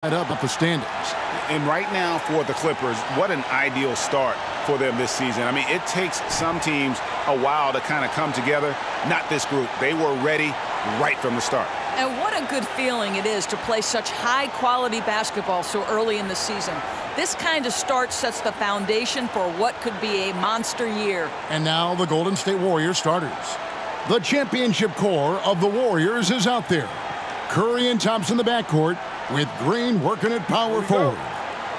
Up at the standings. And right now for the Clippers, what an ideal start for them this season. I mean, it takes some teams a while to kind of come together. Not this group. They were ready right from the start. And what a good feeling it is to play such high-quality basketball so early in the season. This kind of start sets the foundation for what could be a monster year. And now the Golden State Warriors starters. The championship core of the Warriors is out there. Curry and Thompson in the backcourt, with Green working at power forward.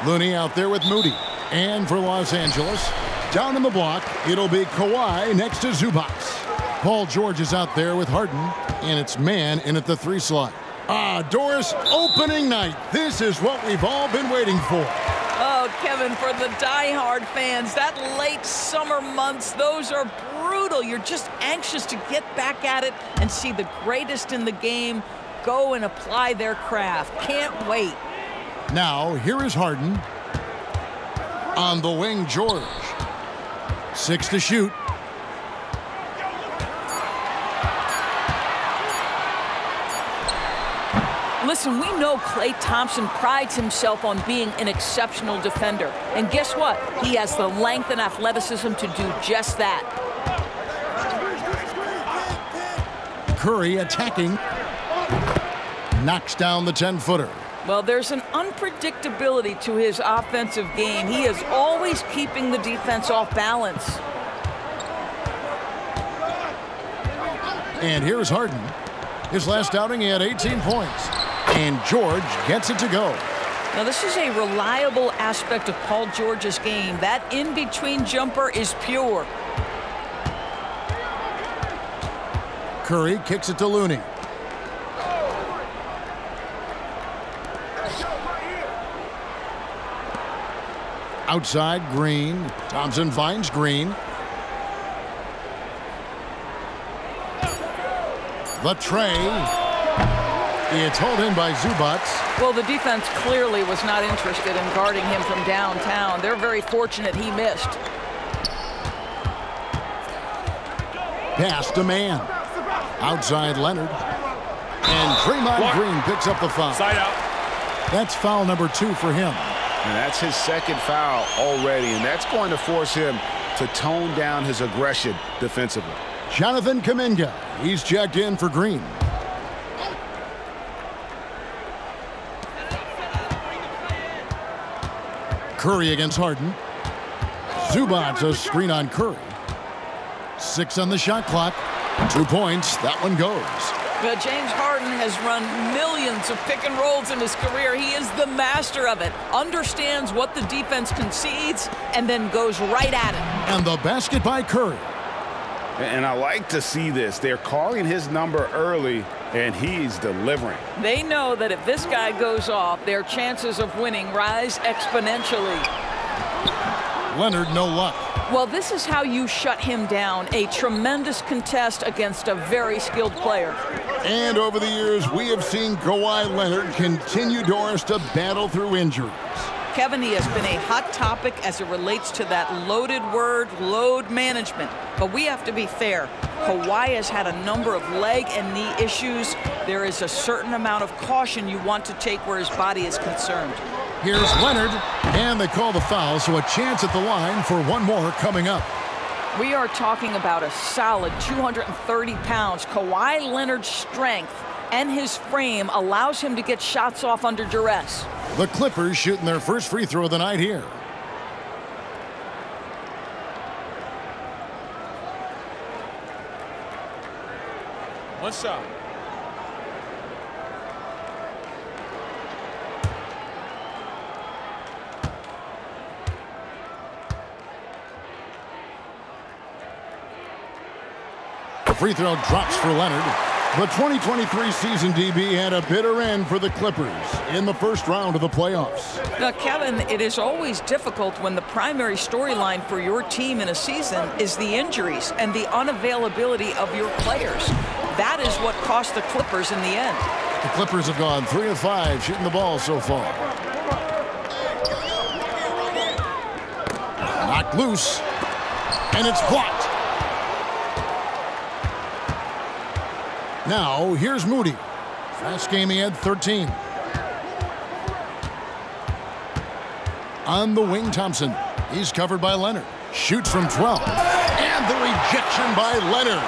Looney out there with Moody. And for Los Angeles, down in the block, it'll be Kawhi next to Zubac. Paul George is out there with Harden, and it's man in at the 3 slot. Doris, opening night. This is what we've all been waiting for. Oh, Kevin, for the diehard fans, that late summer months, those are brutal. You're just anxious to get back at it and see the greatest in the game go and apply their craft. Can't wait. Now, here is Harden. On the wing, George. 6 to shoot. Listen, we know Klay Thompson prides himself on being an exceptional defender. And guess what? He has the length and athleticism to do just that. Curry attacking. Knocks down the 10-footer. Well, there's an unpredictability to his offensive game. He is always keeping the defense off balance. And here's Harden. His last outing, he had 18 points. And George gets it to go. Now, this is a reliable aspect of Paul George's game. That in-between jumper is pure. Curry kicks it to Looney. Outside, Green. Thompson finds Green. The tray. It's hauled in by Zubac. Well, the defense clearly was not interested in guarding him from downtown. They're very fortunate he missed. Pass to man. Outside, Leonard. And Draymond Green picks up the foul. Side out. That's foul number 2 for him. And that's his second foul already, and that's going to force him to tone down his aggression defensively. Jonathan Kuminga. He's checked in for Green. Curry against Harden. Zubac, a screen on Curry. 6 on the shot clock. 2 points. That one goes. Well, James Harden has run millions of pick and rolls in his career. He is the master of it. Understands what the defense concedes and then goes right at it. And the basket by Curry. And I like to see this. They're calling his number early, and he's delivering. They know that if this guy goes off, their chances of winning rise exponentially. Leonard, no luck. Well, this is how you shut him down. A tremendous contest against a very skilled player. And over the years, we have seen Kawhi Leonard continue, Doris, to battle through injuries. Kevin, he has been a hot topic as it relates to that loaded word, load management. But we have to be fair. Kawhi has had a number of leg and knee issues. There is a certain amount of caution you want to take where his body is concerned. Here's Leonard, and they call the foul, so a chance at the line for one more coming up. We are talking about a solid 230 pounds. Kawhi Leonard's strength and his frame allows him to get shots off under duress. The Clippers shooting their first free throw of the night here. One shot. The free throw drops for Leonard. The 2023 season, DB, had a bitter end for the Clippers in the first round of the playoffs. Now, Kevin, it is always difficult when the primary storyline for your team in a season is the injuries and the unavailability of your players. That is what cost the Clippers in the end. The Clippers have gone 3 of 5 shooting the ball so far. Knocked loose, and it's blocked. Now, here's Moody. Last game he had 13. On the wing, Thompson. He's covered by Leonard. Shoots from 12. And the rejection by Leonard.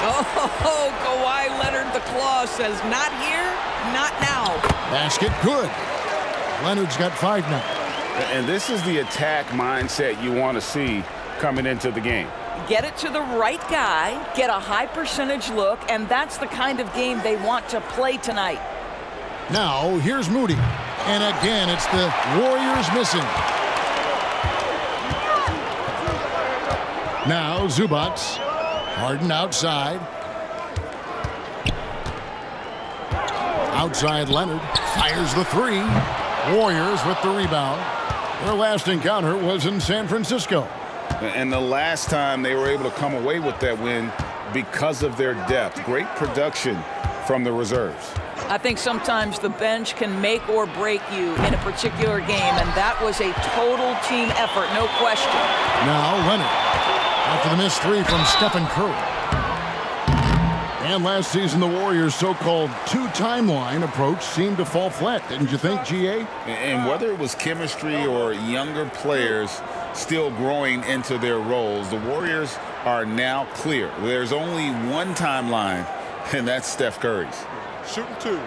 Oh, Kawhi Leonard, the claw says, not here, not now. Basket good. Leonard's got 5 now. And this is the attack mindset you want to see coming into the game. Get it to the right guy, get a high percentage look, and that's the kind of game they want to play tonight. Now, here's Moody. And again, it's the Warriors missing. Now, Zubac. Harden outside. Outside Leonard. Fires the 3. Warriors with the rebound. Their last encounter was in San Francisco. And the last time they were able to come away with that win because of their depth. Great production from the reserves. I think sometimes the bench can make or break you in a particular game, and that was a total team effort, no question. Now Leonard, after the missed 3 from Stephen Curry. And last season, the Warriors' so-called 2-timeline approach seemed to fall flat, didn't you think, G.A.? And whether it was chemistry or younger players still growing into their roles, the Warriors are now clear. There's only one timeline, and that's Steph Curry's. Shooting 2.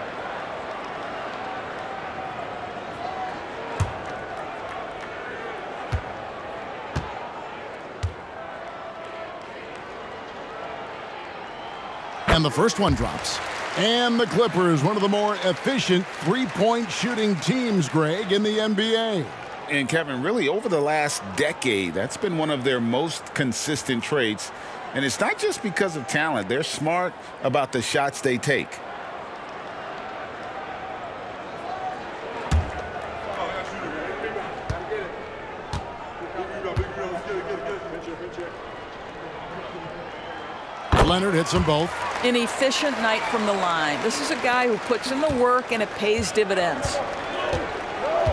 And the first one drops. And the Clippers, one of the more efficient three-point shooting teams, Greg, in the NBA. And Kevin, really over the last decade, that's been one of their most consistent traits. And it's not just because of talent. They're smart about the shots they take. Leonard hits them both. An efficient night from the line. This is a guy who puts in the work, and it pays dividends.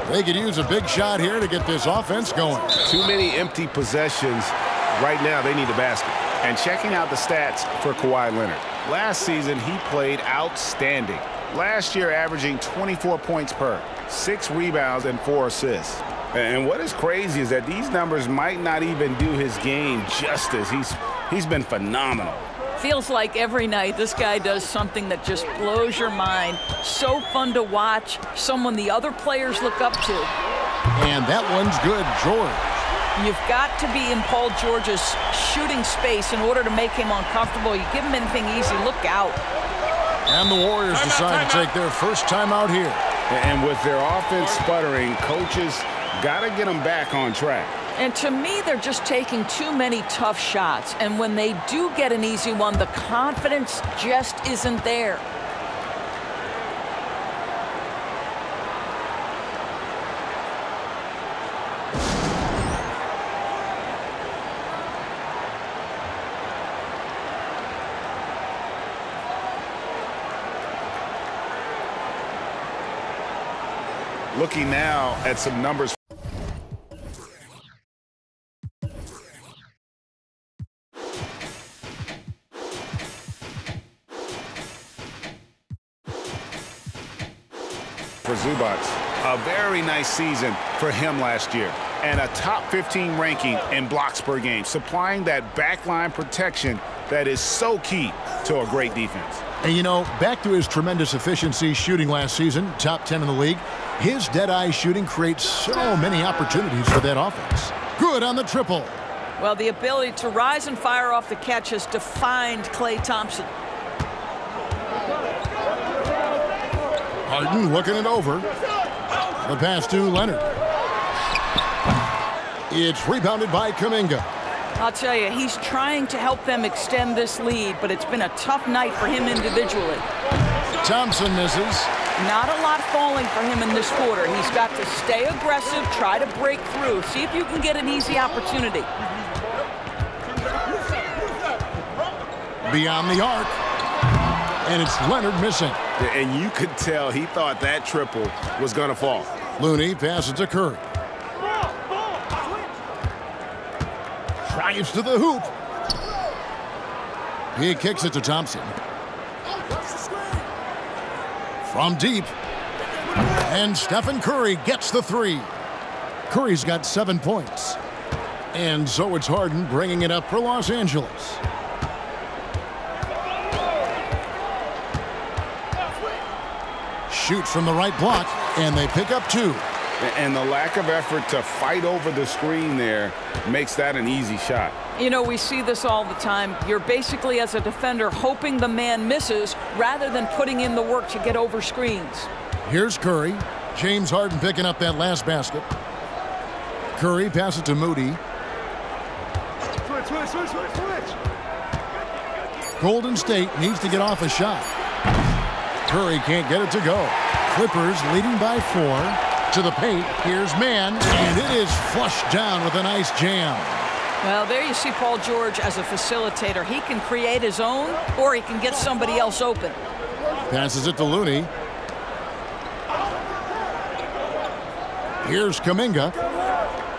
They could use a big shot here to get this offense going. Too many empty possessions. Right now, they need a basket. And checking out the stats for Kawhi Leonard. Last season, he played outstanding. Last year, averaging 24 points per, 6 rebounds, and 4 assists. And what is crazy is that these numbers might not even do his game justice. He's been phenomenal. Feels like every night this guy does something that just blows your mind. So fun to watch, someone the other players look up to. And that one's good, George. You've got to be in Paul George's shooting space in order to make him uncomfortable. You give him anything easy, look out. And the Warriors decide to take their first time out here. And with their offense sputtering, coaches got to get them back on track. And to me, they're just taking too many tough shots. And when they do get an easy one, the confidence just isn't there. Looking now at some numbers for Zubac. A very nice season for him last year. And a top 15 ranking in blocks per game, supplying that backline protection that is so key to a great defense. And, you know, back to his tremendous efficiency shooting last season, top 10 in the league, his dead-eye shooting creates so many opportunities for that offense. Good on the triple. Well, the ability to rise and fire off the catch has defined Klay Thompson. Harden looking it over. The pass to Leonard. It's rebounded by Kuminga. I'll tell you, he's trying to help them extend this lead, but it's been a tough night for him individually. Thompson misses. Not a lot falling for him in this quarter. He's got to stay aggressive, try to break through. See if you can get an easy opportunity. Beyond the arc. And it's Leonard missing. And you could tell he thought that triple was going to fall. Looney passes to Curry. Drives to the hoop. He kicks it to Thompson. From deep. And Stephen Curry gets the 3. Curry's got 7 points. And so it's Harden bringing it up for Los Angeles. Shoots from the right block, and they pick up 2. And the lack of effort to fight over the screen there makes that an easy shot. You know, we see this all the time. You're basically, as a defender, hoping the man misses rather than putting in the work to get over screens. Here's Curry. James Harden picking up that last basket. Curry passes to Moody. Switch. Golden State needs to get off a shot. Curry can't get it to go. Clippers leading by 4. To the paint, here's Mann, and it is flushed down with a nice jam. Well, there you see Paul George as a facilitator. He can create his own, or he can get somebody else open. Passes it to Looney. Here's Kuminga.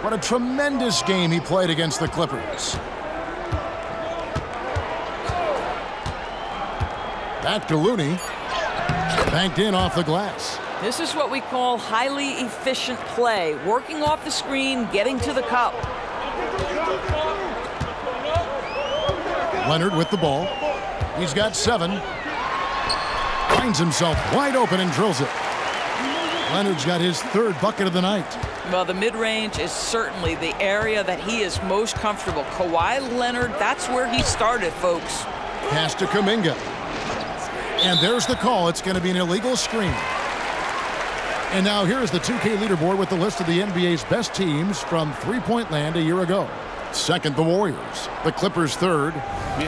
What a tremendous game he played against the Clippers. Back to Looney. Banked in off the glass. This is what we call highly efficient play. Working off the screen, getting to the cup. Leonard with the ball. He's got 7. Finds himself wide open and drills it. Leonard's got his 3rd bucket of the night. Well, the mid-range is certainly the area that he is most comfortable. Kawhi Leonard, that's where he started, folks. Pass to Kuminga. And there's the call. It's going to be an illegal screen. And now here's the 2K leaderboard with the list of the NBA's best teams from three-point land a year ago. Second, the Warriors. The Clippers 3rd.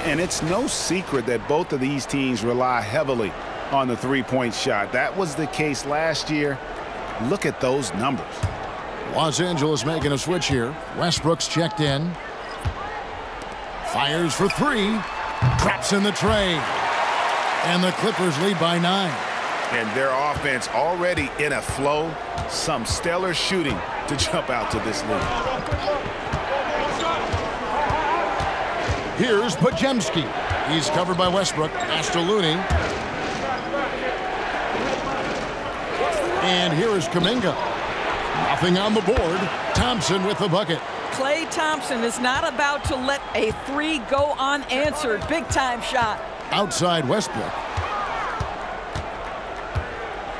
And it's no secret that both of these teams rely heavily on the three-point shot. That was the case last year. Look at those numbers. Los Angeles making a switch here. Westbrook's checked in. Fires for 3. Traps in the tray. And the Clippers lead by 9. And their offense already in a flow. Some stellar shooting to jump out to this lead. Here's Podziemski. He's covered by Westbrook. Pass to Looney. And here is Kuminga. Nothing on the board. Thompson with the bucket. Klay Thompson is not about to let a 3 go unanswered. Big-time shot. Outside Westbrook.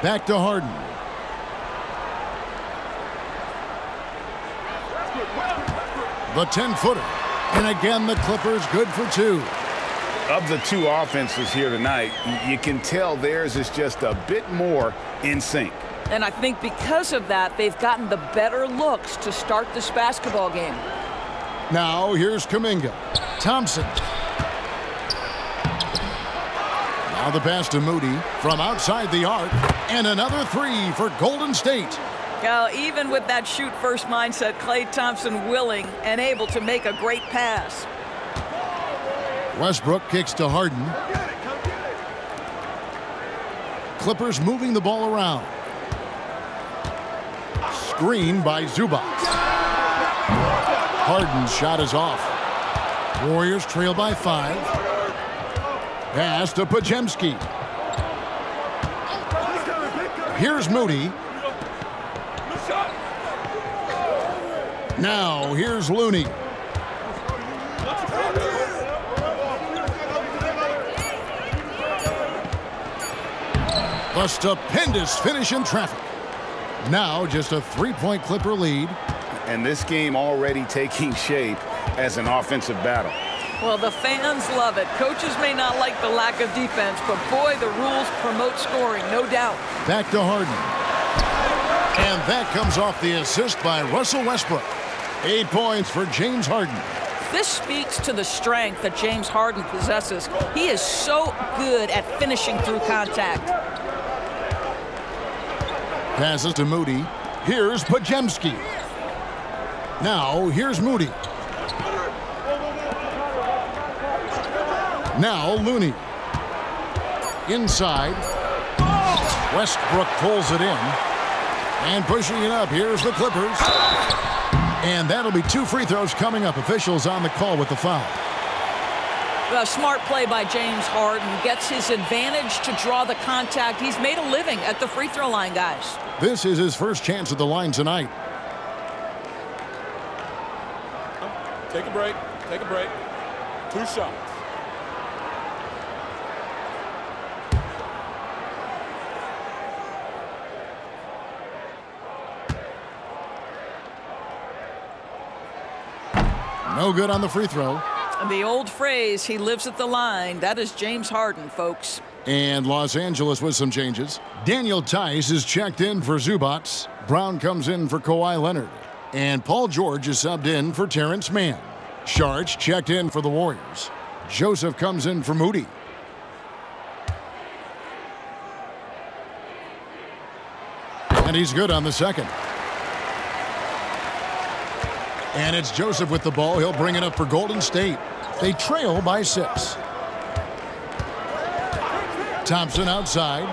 Back to Harden. The 10-footer. And again, the Clippers good for 2. Of the 2 offenses here tonight, you can tell theirs is just a bit more in sync. And I think because of that, they've gotten the better looks to start this basketball game. Now here's Kuminga. Thompson. Now the pass to Moody from outside the arc. And another 3 for Golden State. Well, even with that shoot-first mindset, Klay Thompson willing and able to make a great pass. Westbrook kicks to Harden. Clippers moving the ball around. Screen by Zubac. Harden's shot is off. Warriors trail by 5. Pass to Podziemski. Here's Moody. Now here's Looney. A stupendous finish in traffic. Now just a 3-point Clipper lead. And this game already taking shape as an offensive battle. Well, the fans love it. Coaches may not like the lack of defense, but boy, the rules promote scoring, no doubt. Back to Harden. And that comes off the assist by Russell Westbrook. 8 points for James Harden. This speaks to the strength that James Harden possesses. He is so good at finishing through contact. Passes to Moody. Here's Podziemski. Now here's Moody. Now Looney. Inside. Westbrook pulls it in. And pushing it up, here's the Clippers. And that'll be 2 free throws coming up. Officials on the call with the foul. A smart play by James Harden. Gets his advantage to draw the contact. He's made a living at the free throw line, guys. This is his first chance at the line tonight. Take a break. Take a break. 2 shots. No good on the free throw. And the old phrase, he lives at the line, that is James Harden, folks. And Los Angeles with some changes. Daniel Tice is checked in for Zubats. Brown comes in for Kawhi Leonard. And Paul George is subbed in for Terrence Mann. Sharch checked in for the Warriors. Joseph comes in for Moody. And he's good on the second. And it's Joseph with the ball. He'll bring it up for Golden State. They trail by 6. Thompson outside.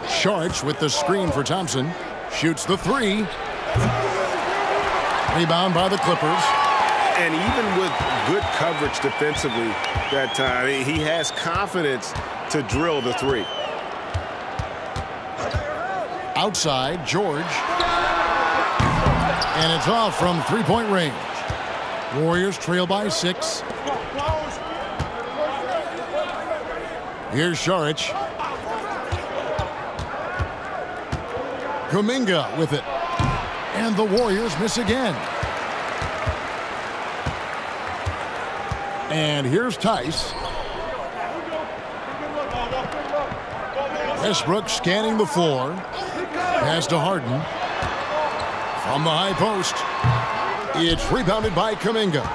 Sharch with the screen for Thompson. Shoots the 3. Rebound by the Clippers. And even with good coverage defensively that time, he has confidence to drill the 3. Outside, George. And it's off from three-point range. Warriors trail by 6. Here's Sharch. Kuminga with it. And the Warriors miss again. And here's Tice. Westbrook scanning the floor. Pass to Harden. From the high post. It's rebounded by Kuminga.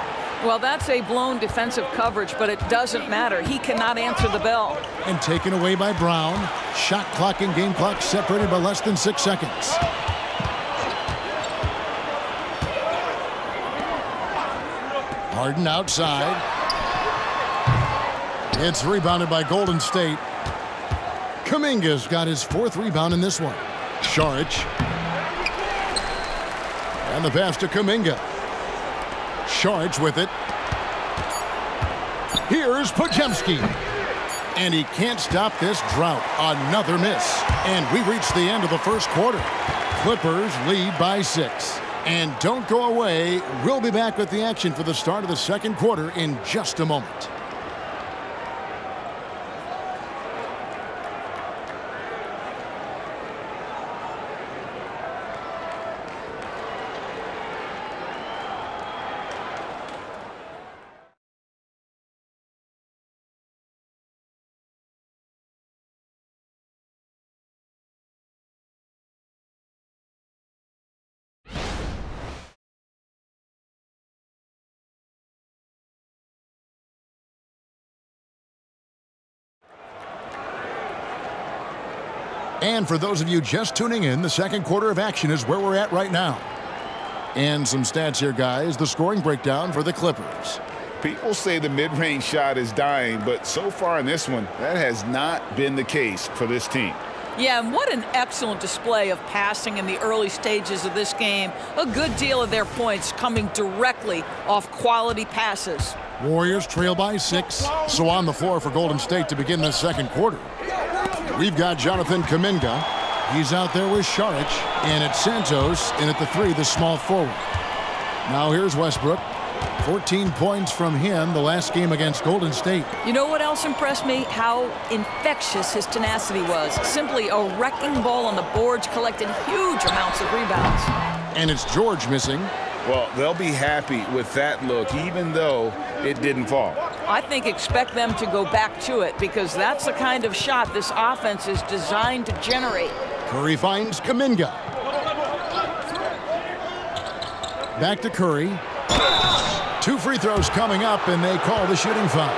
Well, that's a blown defensive coverage, but it doesn't matter. He cannot answer the bell. And taken away by Brown. Shot clock and game clock separated by less than 6 seconds. Harden outside. It's rebounded by Golden State. Kuminga's got his 4th rebound in this one. Sharch. And the pass to Kuminga. Sharch with it. Here's Podziemski. And he can't stop this drought. Another miss. And we reach the end of the first quarter. Clippers lead by 6. And don't go away. We'll be back with the action for the start of the second quarter in just a moment. And for those of you just tuning in, the second quarter of action is where we're at right now. And some stats here, guys. The scoring breakdown for the Clippers. People say the mid-range shot is dying, but so far in this one, that has not been the case for this team. Yeah, and what an excellent display of passing in the early stages of this game. A good deal of their points coming directly off quality passes. Warriors trail by 6. So on the floor for Golden State to begin the second quarter. We've got Jonathan Kuminga. He's out there with Sharch. And it's Santos in at the 3, the small forward. Now here's Westbrook. 14 points from him the last game against Golden State. You know what else impressed me? How infectious his tenacity was. Simply a wrecking ball on the boards, collecting huge amounts of rebounds. And it's George missing. Well, they'll be happy with that look, even though it didn't fall. I think expect them to go back to it because that's the kind of shot this offense is designed to generate. Curry finds Kuminga. Back to Curry. 2 free throws coming up, and they call the shooting foul.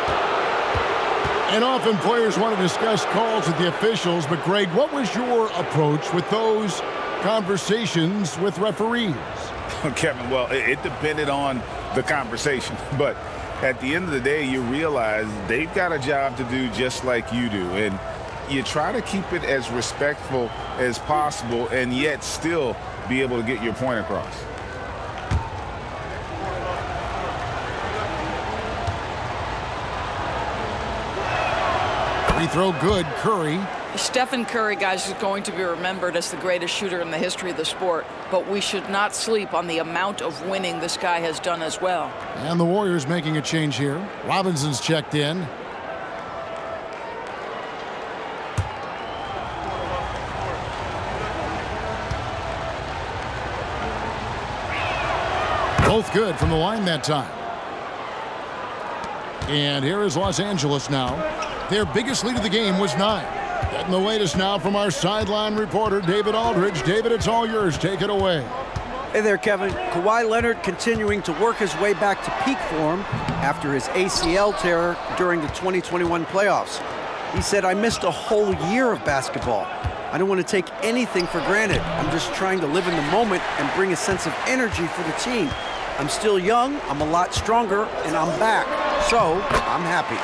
And often players want to discuss calls with the officials, but Greg, what was your approach with those conversations with referees? Kevin, well, it depended on the conversation, but at the end of the day, you realize they've got a job to do just like you do, and you try to keep it as respectful as possible and yet still be able to get your point across. Free throw good. Curry Stephen Curry, guys, is going to be remembered as the greatest shooter in the history of the sport, but we should not sleep on the amount of winning this guy has done as well. And the Warriors making a change here. Robinson's checked in. Both good from the line that time. And here is Los Angeles now. Their biggest lead of the game was 9. Getting the latest now from our sideline reporter, David Aldridge. David, it's all yours. Take it away. Hey there, Kevin. Kawhi Leonard continuing to work his way back to peak form after his ACL tear during the 2021 playoffs. He said, "I missed a whole year of basketball. I don't want to take anything for granted. I'm just trying to live in the moment and bring a sense of energy for the team. I'm still young, I'm a lot stronger, and I'm back. So, I'm happy."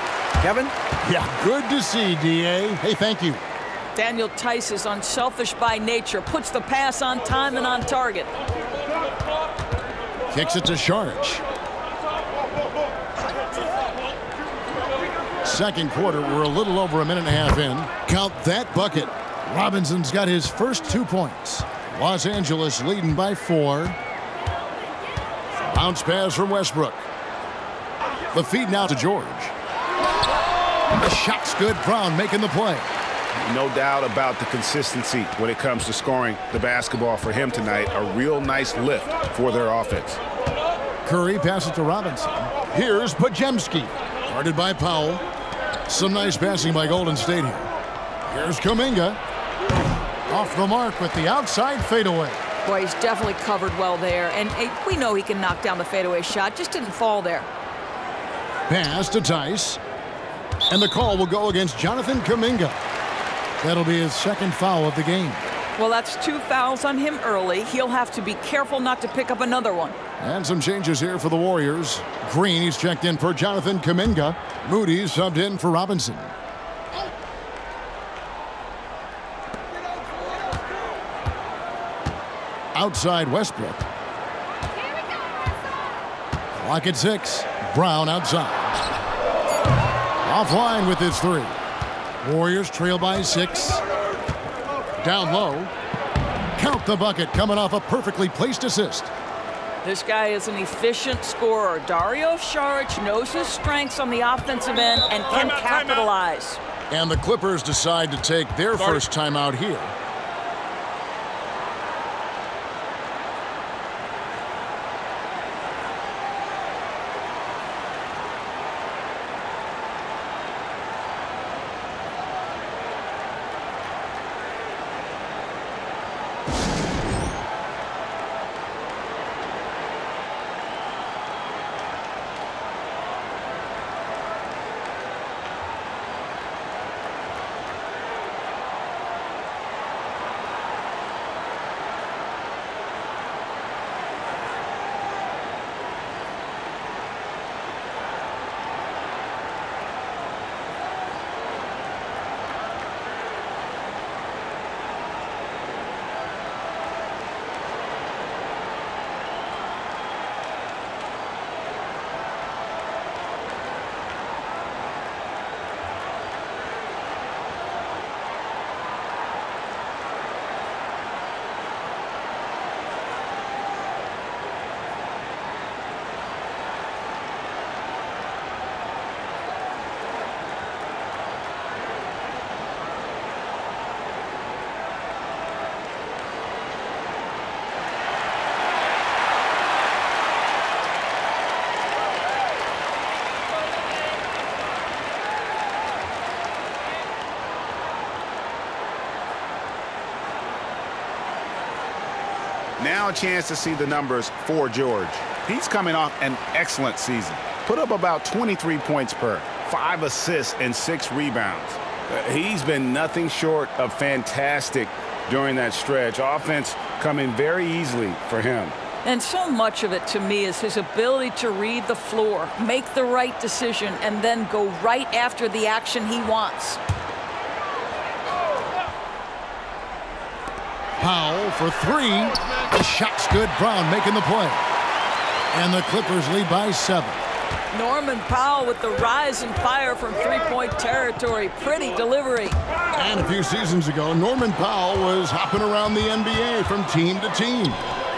Kevin? Yeah, good to see, D.A. Hey, thank you. Daniel Tice is unselfish by nature, puts the pass on time and on target. Kicks it to Sharch. Second quarter, we're a little over a minute and a half in. Count that bucket. Robinson's got his first 2 points. Los Angeles leading by 4. Bounce pass from Westbrook. The feed now to George. The shot's good. Brown making the play. No doubt about the consistency when it comes to scoring the basketball for him tonight. A real nice lift for their offense. Curry passes to Robinson. Here's Podziemski. Guarded by Powell. Some nice passing by Golden State here. Here's Kuminga. Off the mark with the outside fadeaway. Boy, he's definitely covered well there. And we know he can knock down the fadeaway shot. Just didn't fall there. Pass to Tice. And the call will go against Jonathan Kuminga. That'll be his second foul of the game. Well, that's 2 fouls on him early. He'll have to be careful not to pick up another one. And some changes here for the Warriors. Green, he's checked in for Jonathan Kuminga. Moody's subbed in for Robinson. Outside Westbrook. Clock at 6. Brown outside. Offline with his 3. Warriors trail by 6. Down low. Count the bucket coming off a perfectly placed assist. This guy is an efficient scorer. Dario Saric knows his strengths on the offensive end and can capitalize. And the Clippers decide to take their first timeout here. Now a chance to see the numbers for George. He's coming off an excellent season. Put up about 23 points per, 5 assists, and 6 rebounds. He's been nothing short of fantastic during that stretch. Offense coming very easily for him. And so much of it, to me, is his ability to read the floor, make the right decision, and then go right after the action he wants. Powell for 3. The shot's good. Brown making the play. And the Clippers lead by 7. Norman Powell with the rise and fire from three-point territory. Pretty delivery. And a few seasons ago, Norman Powell was hopping around the NBA from team to team.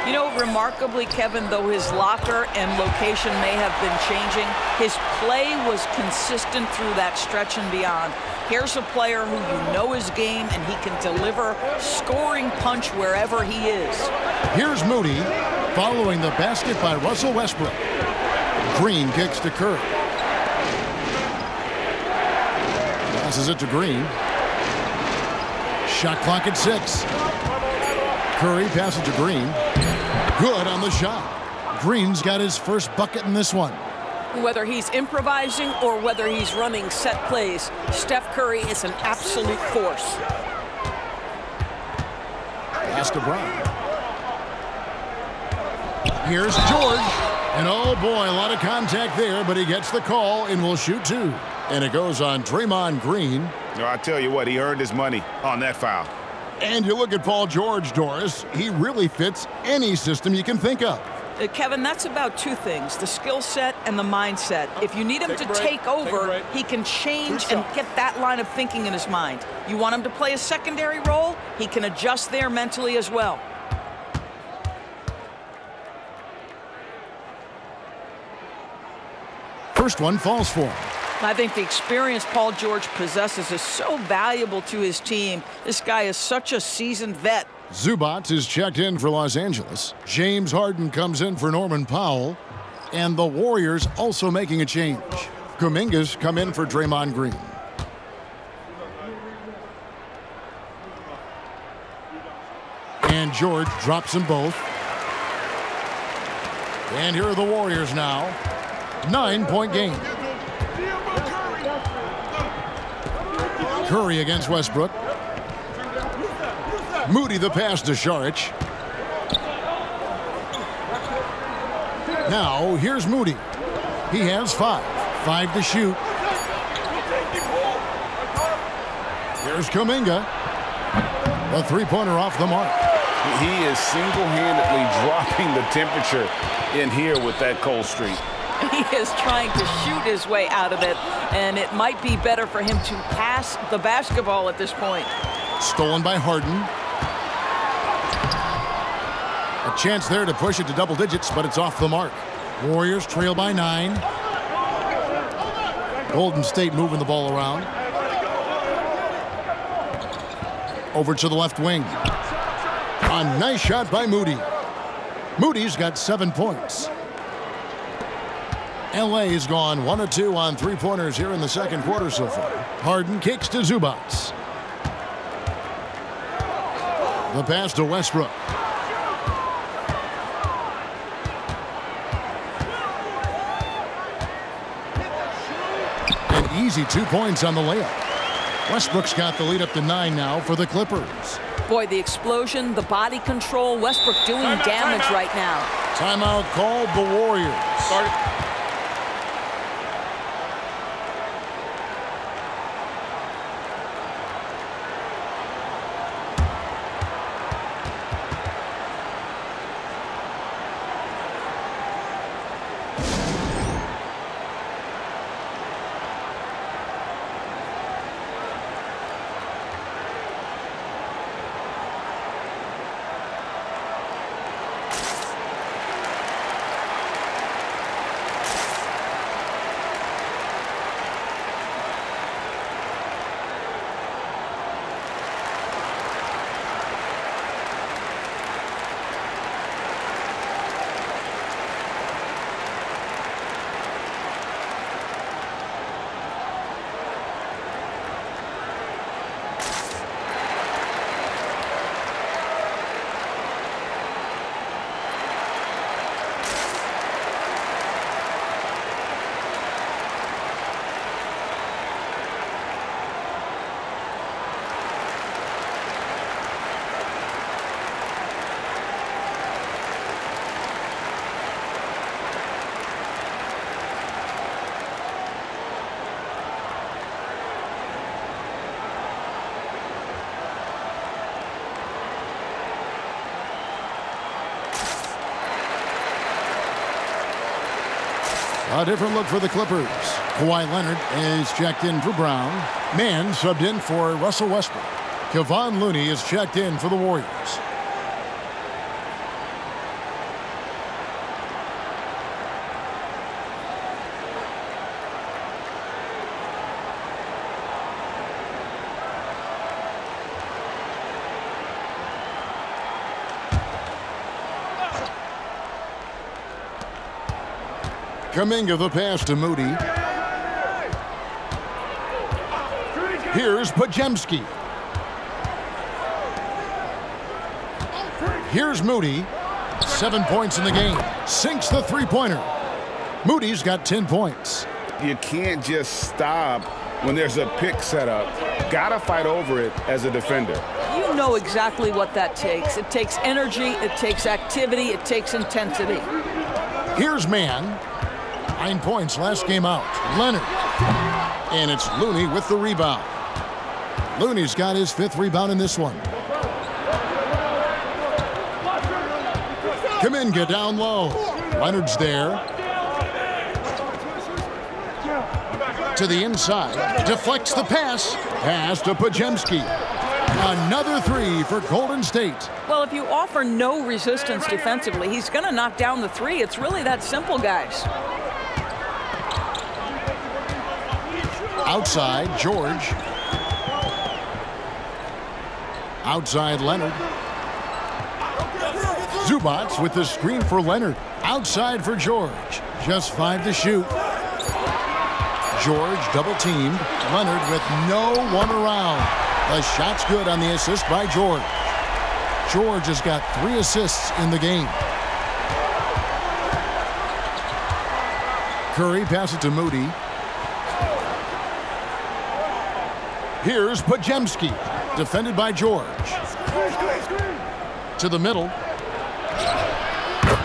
You know, remarkably, Kevin, though his locker and location may have been changing, his play was consistent through that stretch and beyond. Here's a player who you know his game, and he can deliver scoring punch wherever he is. Here's Moody following the basket by Russell Westbrook. Green kicks to Curry. Passes it to Green. Shot clock at 6. Curry passes to Green. Good on the shot. Green's got his first bucket in this one. Whether he's improvising or whether he's running set plays, Steph Curry is an absolute force. Pass to Brown. Here's George. And oh boy, a lot of contact there, but he gets the call and will shoot 2. And it goes on Draymond Green. No, I tell you what, he earned his money on that foul. And you look at Paul George, Doris, he really fits any system you can think of. Kevin, that's about 2 things, the skill set and the mindset. If you need him to take over, he can change and get that line of thinking in his mind. You want him to play a secondary role, he can adjust there mentally as well. First one falls for him. I think the experience Paul George possesses is so valuable to his team. This guy is such a seasoned vet. Zubac is checked in for Los Angeles. James Harden comes in for Norman Powell. And the Warriors also making a change. Kuminga's come in for Draymond Green. And George drops them both. And here are the Warriors now. 9-point game. Curry against Westbrook. Moody the pass to Saric. Now here's Moody. He has 5. 5 to shoot. Here's Kuminga. The three-pointer off the mark. He is single-handedly dropping the temperature in here with that cold streak. He is trying to shoot his way out of it, and it might be better for him to pass the basketball at this point. Stolen by Harden. A chance there to push it to double digits, but it's off the mark. Warriors trail by 9. Golden State moving the ball around. Over to the left wing. A nice shot by Moody. Moody's got 7 points. LA's gone 1 of 2 on three-pointers here in the second quarter so far. Harden kicks to Zubac. The pass to Westbrook. An easy 2 points on the layup. Westbrook's got the lead up to 9 now for the Clippers. Boy, the explosion, the body control, Westbrook doing damage right now. Timeout called the Warriors. A different look for the Clippers. Kawhi Leonard is checked in for Brown. Mann subbed in for Russell Westbrook. Kevon Looney is checked in for the Warriors. Kuminga the pass to Moody. Here's Podziemski. Here's Moody. 7 points in the game. Sinks the three-pointer. Moody's got 10 points. You can't just stop when there's a pick set up. Gotta fight over it as a defender. You know exactly what that takes. It takes energy, it takes activity, it takes intensity. Here's Mann. 9 points last game out. Leonard. And it's Looney with the rebound. Looney's got his 5th rebound in this one. Kuminga down low. Leonard's there. To the inside. Deflects the pass. Pass to Podziemski. Another 3 for Golden State. Well, if you offer no resistance defensively, he's going to knock down the 3. It's really that simple, guys. Outside, George. Outside, Leonard. Zubac with the screen for Leonard. Outside for George. Just 5 to shoot. George double-teamed. Leonard with no one around. The shot's good on the assist by George. George has got 3 assists in the game. Curry passes it to Moody. Here's Podziemski, defended by George. To the middle.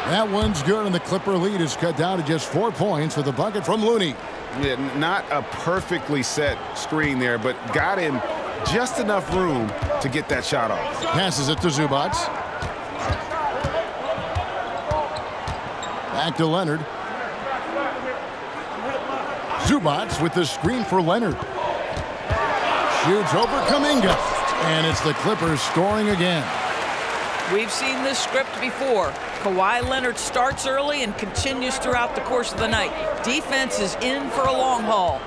That one's good, and the Clipper lead is cut down to just 4 points with a bucket from Looney. Yeah, not a perfectly set screen there, but got him just enough room to get that shot off. Passes it to Zubac. Back to Leonard. Zubac with the screen for Leonard. Shoots over Kuminga. And it's the Clippers scoring again. We've seen this script before. Kawhi Leonard starts early and continues throughout the course of the night. Defense is in for a long haul.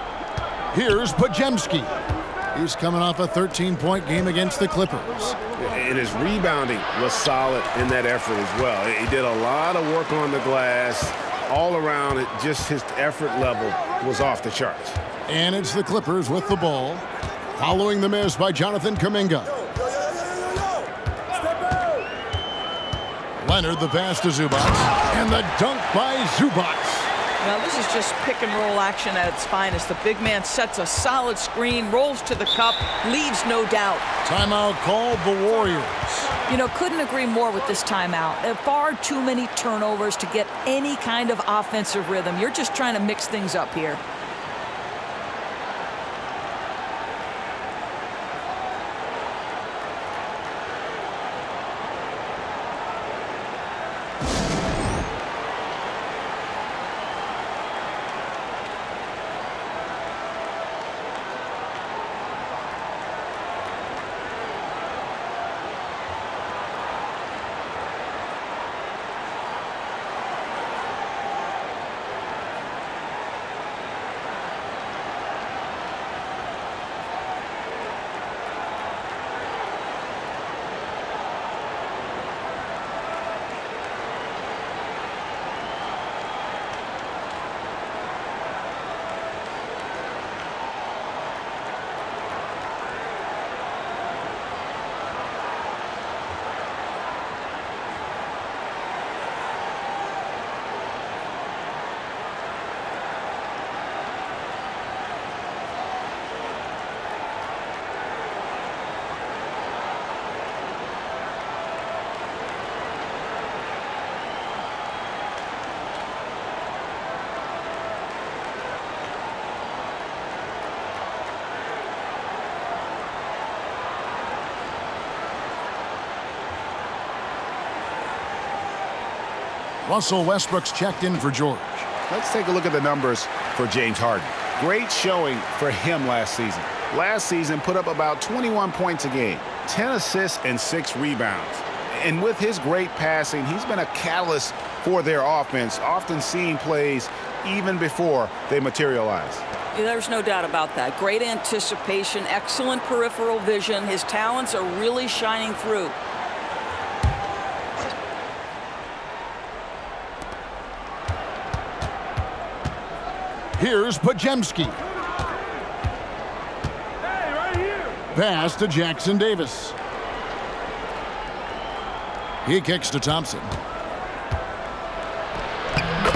Here's Podziemski. He's coming off a 13-point game against the Clippers. And his rebounding was solid in that effort as well. He did a lot of work on the glass. All around it, just his effort level was off the charts. And it's the Clippers with the ball. Following the miss by Jonathan Kuminga. Leonard the pass to Zubac. And the dunk by Zubac. Now this is just pick and roll action at its finest. The big man sets a solid screen, rolls to the cup, leaves no doubt. Timeout called the Warriors. You know, couldn't agree more with this timeout. There are far too many turnovers to get any kind of offensive rhythm. You're just trying to mix things up here. Russell Westbrook's checked in for George. Let's take a look at the numbers for James Harden. Great showing for him last season. Last season put up about 21 points a game, 10 assists and 6 rebounds. And with his great passing, he's been a catalyst for their offense, often seeing plays even before they materialize. Yeah, there's no doubt about that. Great anticipation, excellent peripheral vision. His talents are really shining through. Here's Pajemski. Pass to Jackson Davis. He kicks to Thompson.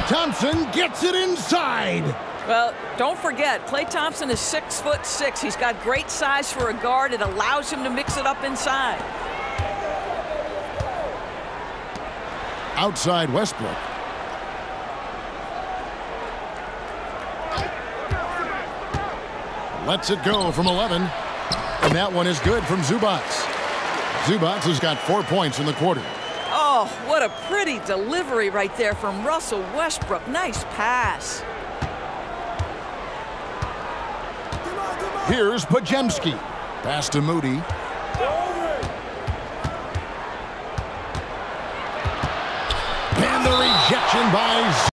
Thompson gets it inside. Well, don't forget, Klay Thompson is 6'6". He's got great size for a guard. It allows him to mix it up inside. Outside Westbrook. Lets it go from 11. And that one is good from Zubac. Zubac has got 4 points in the quarter. Oh, what a pretty delivery right there from Russell Westbrook. Nice pass. Here's Pajemski. Pass to Moody. And the rejection by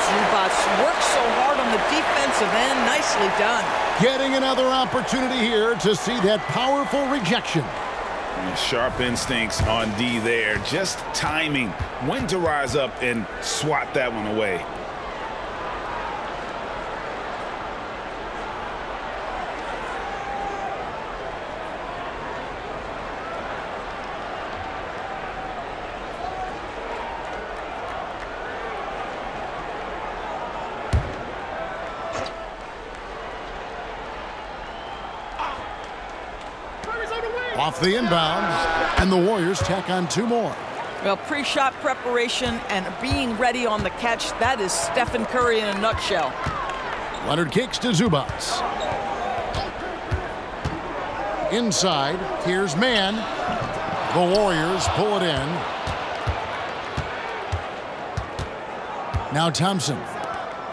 Zubac works so hard on the defensive end. Nicely done. Getting another opportunity here to see that powerful rejection. Sharp instincts on D there. Just timing when to rise up and swat that one away. Off the inbound, and the Warriors tack on 2 more. Well, pre-shot preparation and being ready on the catch, that is Stephen Curry in a nutshell. Leonard kicks to Zubac. Inside, here's Mann. The Warriors pull it in. Now Thompson.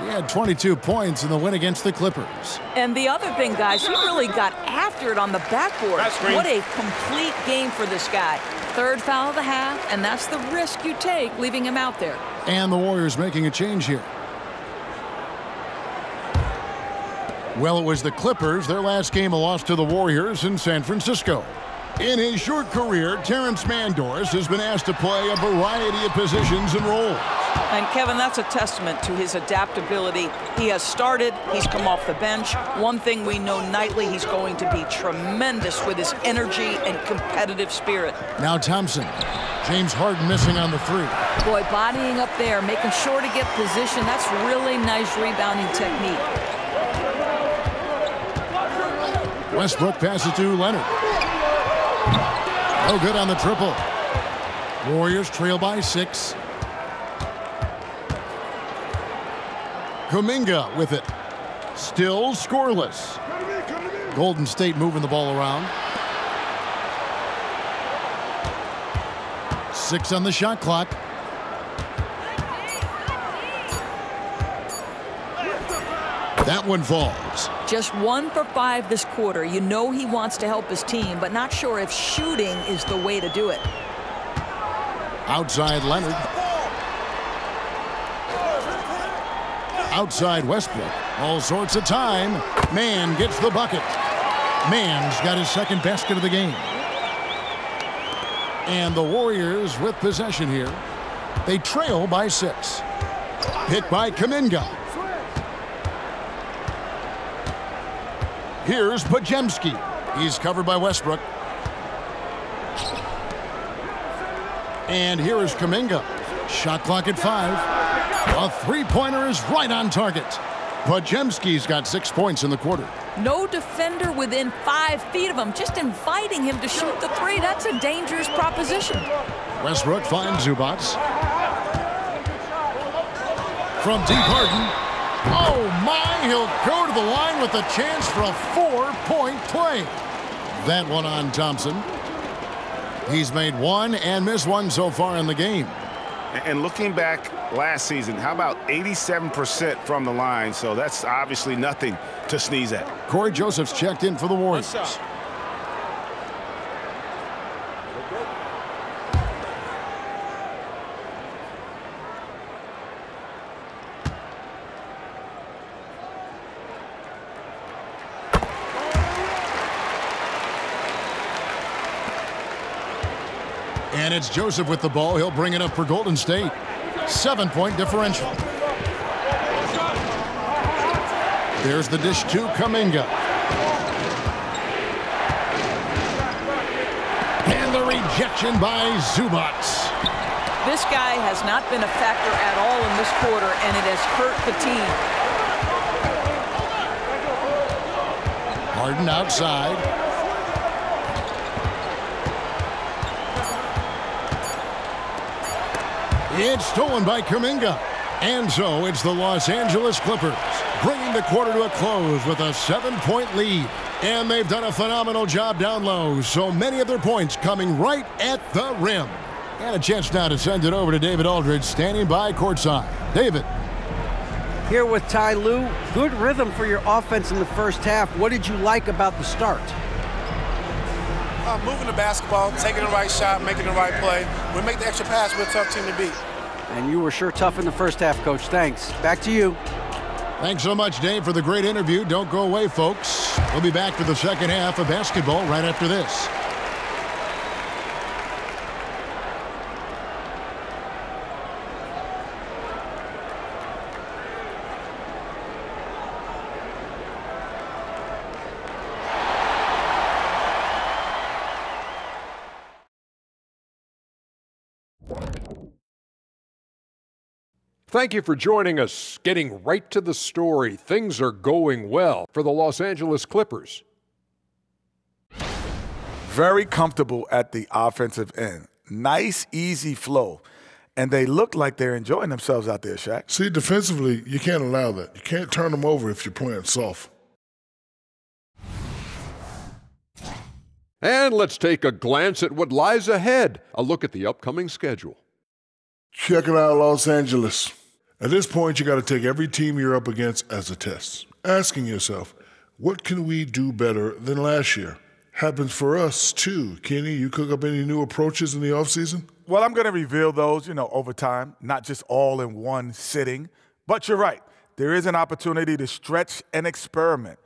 He had 22 points in the win against the Clippers. And the other thing, guys, he really got after it on the backboard. What a complete game for this guy. Third foul of the half, and that's the risk you take leaving him out there. And the Warriors making a change here. Well, it was the Clippers. Their last game a loss to the Warriors in San Francisco. In his short career, Terrence Mandors has been asked to play a variety of positions and roles. And Kevin, that's a testament to his adaptability. He has started, he's come off the bench. One thing we know nightly, he's going to be tremendous with his energy and competitive spirit. Now Thompson. James Harden missing on the 3. Boy, bodying up there, making sure to get position. That's really nice rebounding technique. Westbrook passes to Leonard. No good on the triple. Warriors trail by 6. Kuminga with it. Still scoreless. Golden State moving the ball around. 6 on the shot clock. That one falls. Just 1 for 5 this quarter. You know he wants to help his team, but not sure if shooting is the way to do it. Outside Leonard. Outside Westbrook. All sorts of time. Mann gets the bucket. Mann's got his second basket of the game. And the Warriors with possession here. They trail by 6. Hit by Kuminga. Here's Pajemski. He's covered by Westbrook. And here is Kuminga. Shot clock at 5. A three-pointer is right on target. Pajemski's got 6 points in the quarter. No defender within 5 feet of him, just inviting him to shoot the three. That's a dangerous proposition. Westbrook finds Zubac. From deep, Harden. Oh my, he'll go to the line with a chance for a 4-point play. That one on Thompson. He's made one and missed one so far in the game. And looking back last season, how about 87% from the line? So that's obviously nothing to sneeze at. Corey Joseph's checked in for the Warriors. And it's Joseph with the ball. He'll bring it up for Golden State. 7-point differential. There's the dish to Kuminga. And the rejection by Zubac. This guy has not been a factor at all in this quarter, and it has hurt the team. Harden outside. It's stolen by Kuminga. And so it's the Los Angeles Clippers bringing the quarter to a close with a 7-point lead. And they've done a phenomenal job down low. So many of their points coming right at the rim. And a chance now to send it over to David Aldridge standing by courtside. David. Here with Ty Lue. Good rhythm for your offense in the first half. What did you like about the start? Moving the basketball, taking the right shot, making the right play. We make the extra pass, we're a tough team to beat. And you were sure tough in the first half, Coach. Thanks. Back to you. Thanks so much, Dave, for the great interview. Don't go away, folks. We'll be back for the second half of basketball right after this. Thank you for joining us. Getting right to the story, things are going well for the Los Angeles Clippers. Very comfortable at the offensive end. Nice, easy flow. And they look like they're enjoying themselves out there, Shaq. See, defensively, you can't allow that. You can't turn them over if you're playing soft. And let's take a glance at what lies ahead. A look at the upcoming schedule. Check it out, Los Angeles. At this point, you got to take every team you're up against as a test. Asking yourself, what can we do better than last year? Happens for us, too. Kenny, you cook up any new approaches in the offseason? Well, I'm going to reveal those, over time, not just all in one sitting. But you're right. There is an opportunity to stretch and experiment.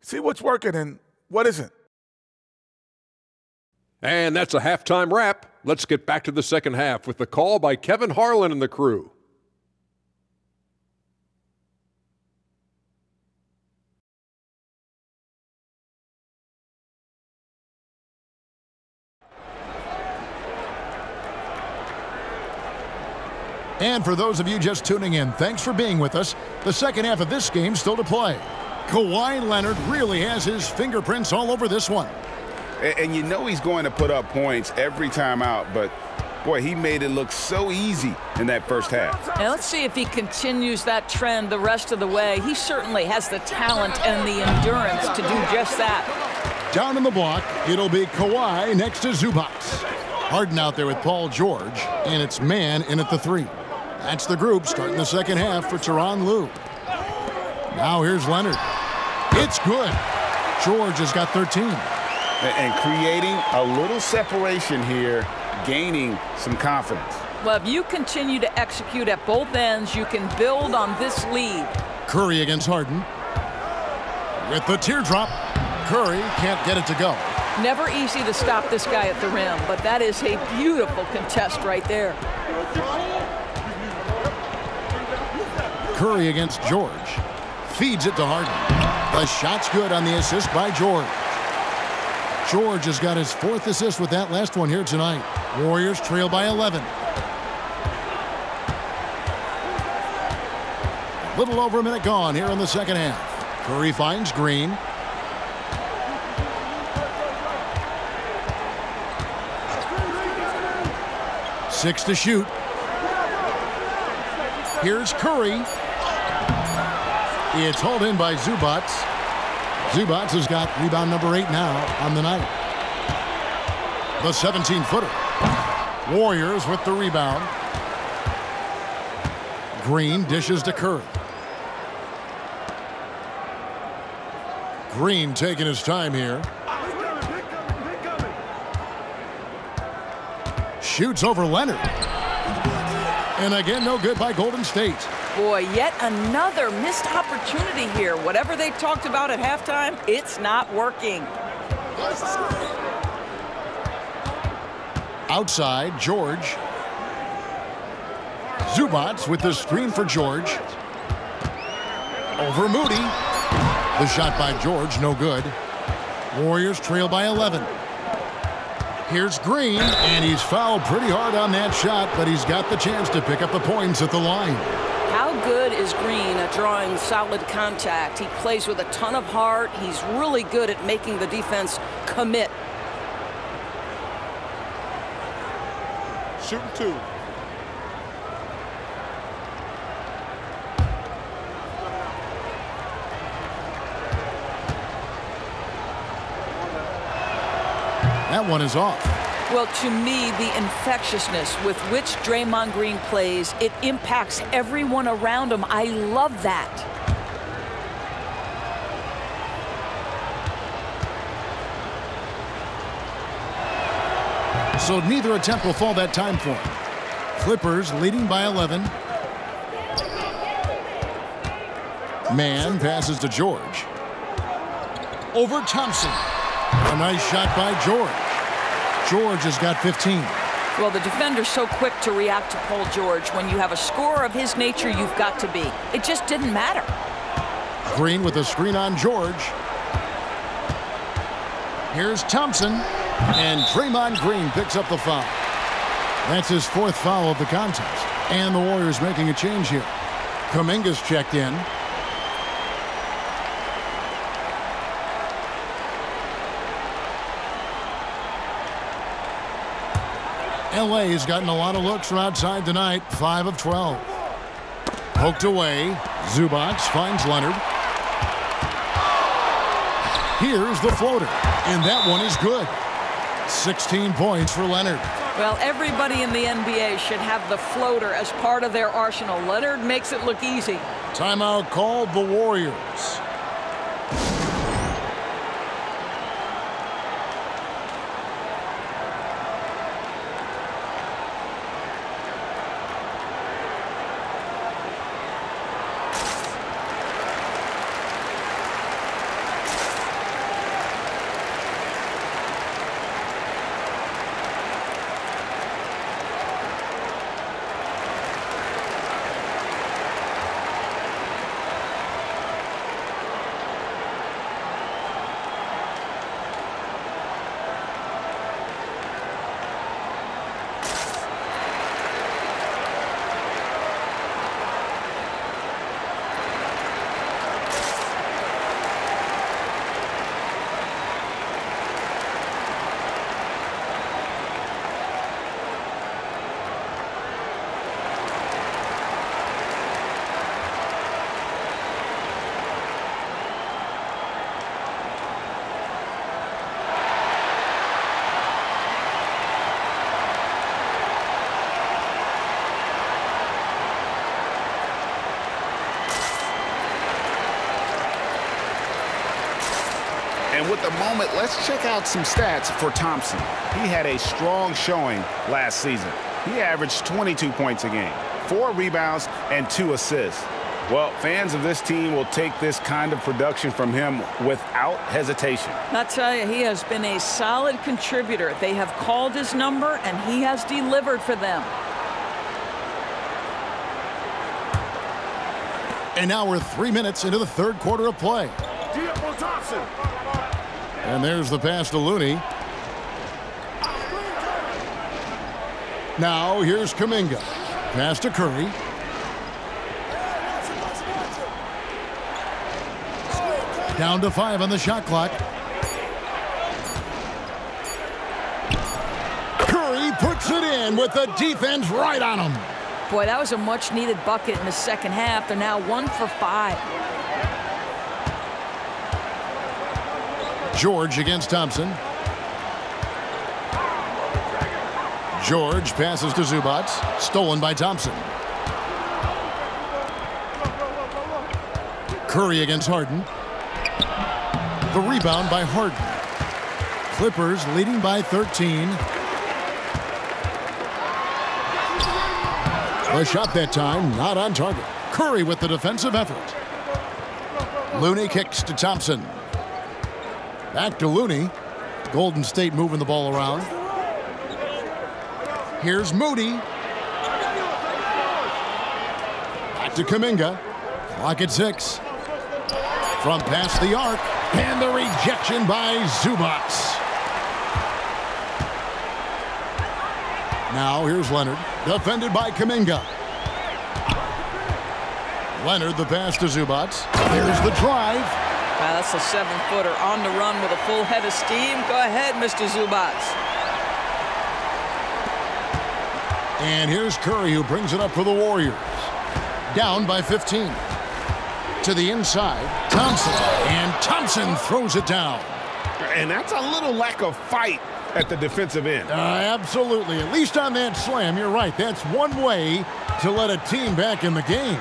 See what's working and what isn't. And that's a halftime wrap. Let's get back to the second half with the call by Kevin Harlan and the crew. And for those of you just tuning in, thanks for being with us. The second half of this game still to play. Kawhi Leonard really has his fingerprints all over this one. And you know he's going to put up points every time out, but boy, he made it look so easy in that first half. Now let's see if he continues that trend the rest of the way. He certainly has the talent and the endurance to do just that. Down in the block, it'll be Kawhi next to Zubac. Harden out there with Paul George, and it's man in at the three. That's the group starting the second half for Tyronn Lue. Now here's Leonard. It's good. George has got 13. And creating a little separation here, gaining some confidence. Well, if you continue to execute at both ends, you can build on this lead. Curry against Harden. With the teardrop, Curry can't get it to go. Never easy to stop this guy at the rim, but that is a beautiful contest right there. Curry against George. Feeds it to Harden. The shot's good on the assist by George. George has got his 4th assist with that last one here tonight. Warriors trail by 11. A little over a minute gone here in the second half. Curry finds Green. 6 to shoot. Here's Curry. It's hauled in by Zubac. Zubac has got rebound number 8 now on the night. The 17-footer. Warriors with the rebound. Green dishes to Curry. Green taking his time here. Shoots over Leonard. And again, no good by Golden State. Boy, yet another missed opportunity here. Whatever they talked about at halftime, it's not working. Outside, George. Zubac with the screen for George. Over Moody. The shot by George, no good. Warriors trail by 11. Here's Green, and he's fouled pretty hard on that shot, but he's got the chance to pick up the points at the line. How good is Green at drawing solid contact? He plays with a ton of heart. He's really good at making the defense commit. Shooting 2. That one is off. Well, to me, the infectiousness with which Draymond Green plays, it impacts everyone around him. I love that. So neither attempt will fall that time for him. Clippers leading by 11. Man passes to George. Over Thompson. A nice shot by George. George has got 15. Well, the defender's so quick to react to Paul George. When you have a scorer of his nature, you've got to be. It just didn't matter. Green with a screen on George. Here's Thompson. And Draymond Green picks up the foul. That's his 4th foul of the contest. And the Warriors making a change here. Kuminga's checked in. LA has gotten a lot of looks from outside tonight. 5 of 12. Poked away. Zubac finds Leonard. Here's the floater. And that one is good. 16 points for Leonard. Well, everybody in the NBA should have the floater as part of their arsenal. Leonard makes it look easy. Timeout called the Warriors. And with the moment, let's check out some stats for Thompson. He had a strong showing last season. He averaged 22 points a game, 4 rebounds, and 2 assists. Well, fans of this team will take this kind of production from him without hesitation. I'll tell you, he has been a solid contributor. They have called his number, and he has delivered for them. And now we're 3 minutes into the 3rd quarter of play. And there's the pass to Looney. Now here's Kuminga. Pass to Curry. Down to 5 on the shot clock. Curry puts puts it in with the defense right on him. Boy, that was a much-needed bucket in the second half. They're now 1 for 5. George against Thompson. George passes to Zubac. Stolen by Thompson. Curry against Harden. The rebound by Harden. Clippers leading by 13. The shot that time, not on target. Curry with the defensive effort. Looney kicks to Thompson. Back to Looney. Golden State moving the ball around. Here's Moody. Back to Kuminga. Clock at 6. From past the arc. And the rejection by Zubac. Now here's Leonard. Defended by Kuminga. Leonard the pass to Zubac. There's the drive. Wow, that's a 7-footer on the run with a full head of steam. Go ahead, Mr. Zubac. And here's Curry, who brings it up for the Warriors. Down by 15. To the inside, Thompson. And Thompson throws it down. And that's a little lack of fight at the defensive end. Absolutely. At least on that slam, you're right. That's one way to let a team back in the game.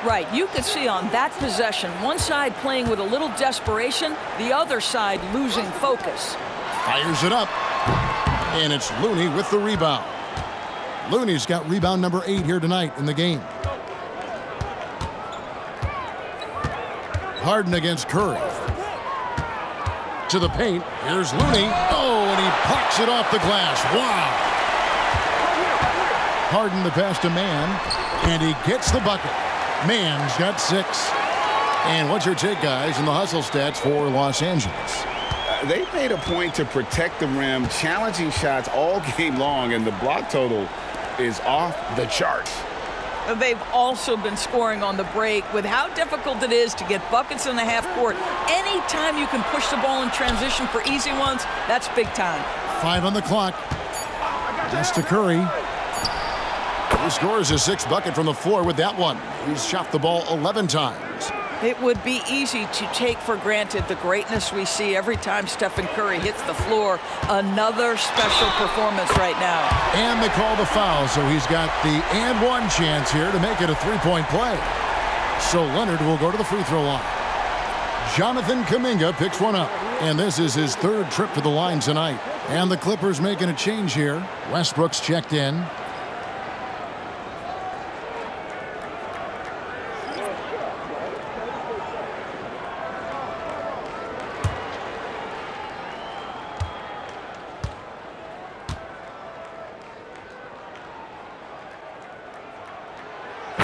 Right. You could see on that possession, one side playing with a little desperation, the other side losing focus. Fires it up. And it's Looney with the rebound. Looney's got rebound number 8 here tonight in the game. Harden against Curry. To the paint. Here's Looney. Oh, and he plucks it off the glass. Wow. Harden the pass to Mann. And he gets the bucket. Mann's got 6. And what's your take, guys, in the hustle stats for Los Angeles? They made a point to protect the rim, challenging shots all game long, and the block total is off the charts. They've also been scoring on the break. With how difficult it is to get buckets in the half court, anytime you can push the ball in transition for easy ones, that's big time. 5 on the clock. That's to Curry. He scores his 6th bucket from the floor with that one. He's shot the ball 11 times. It would be easy to take for granted the greatness we see every time Stephen Curry hits the floor. Another special performance right now. And they call the foul, so he's got the and one chance here to make it a 3-point play. So Leonard will go to the free throw line. Jonathan Kuminga picks one up, and this is his 3rd trip to the line tonight. And the Clippers making a change here. Westbrook's checked in.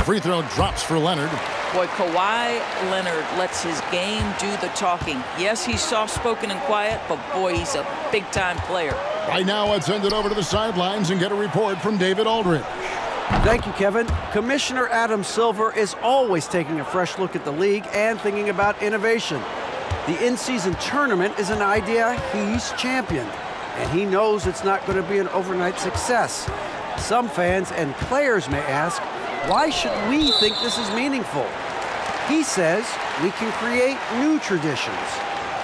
Free throw drops for Leonard. Boy, Kawhi Leonard lets his game do the talking. Yes, he's soft-spoken and quiet, but boy, he's a big-time player. Right now, let's send it over to the sidelines and get a report from David Aldridge. Thank you, Kevin. Commissioner Adam Silver is always taking a fresh look at the league and thinking about innovation. The in-season tournament is an idea he's championed, and he knows it's not going to be an overnight success. Some fans and players may ask, why should we think this is meaningful? He says we can create new traditions.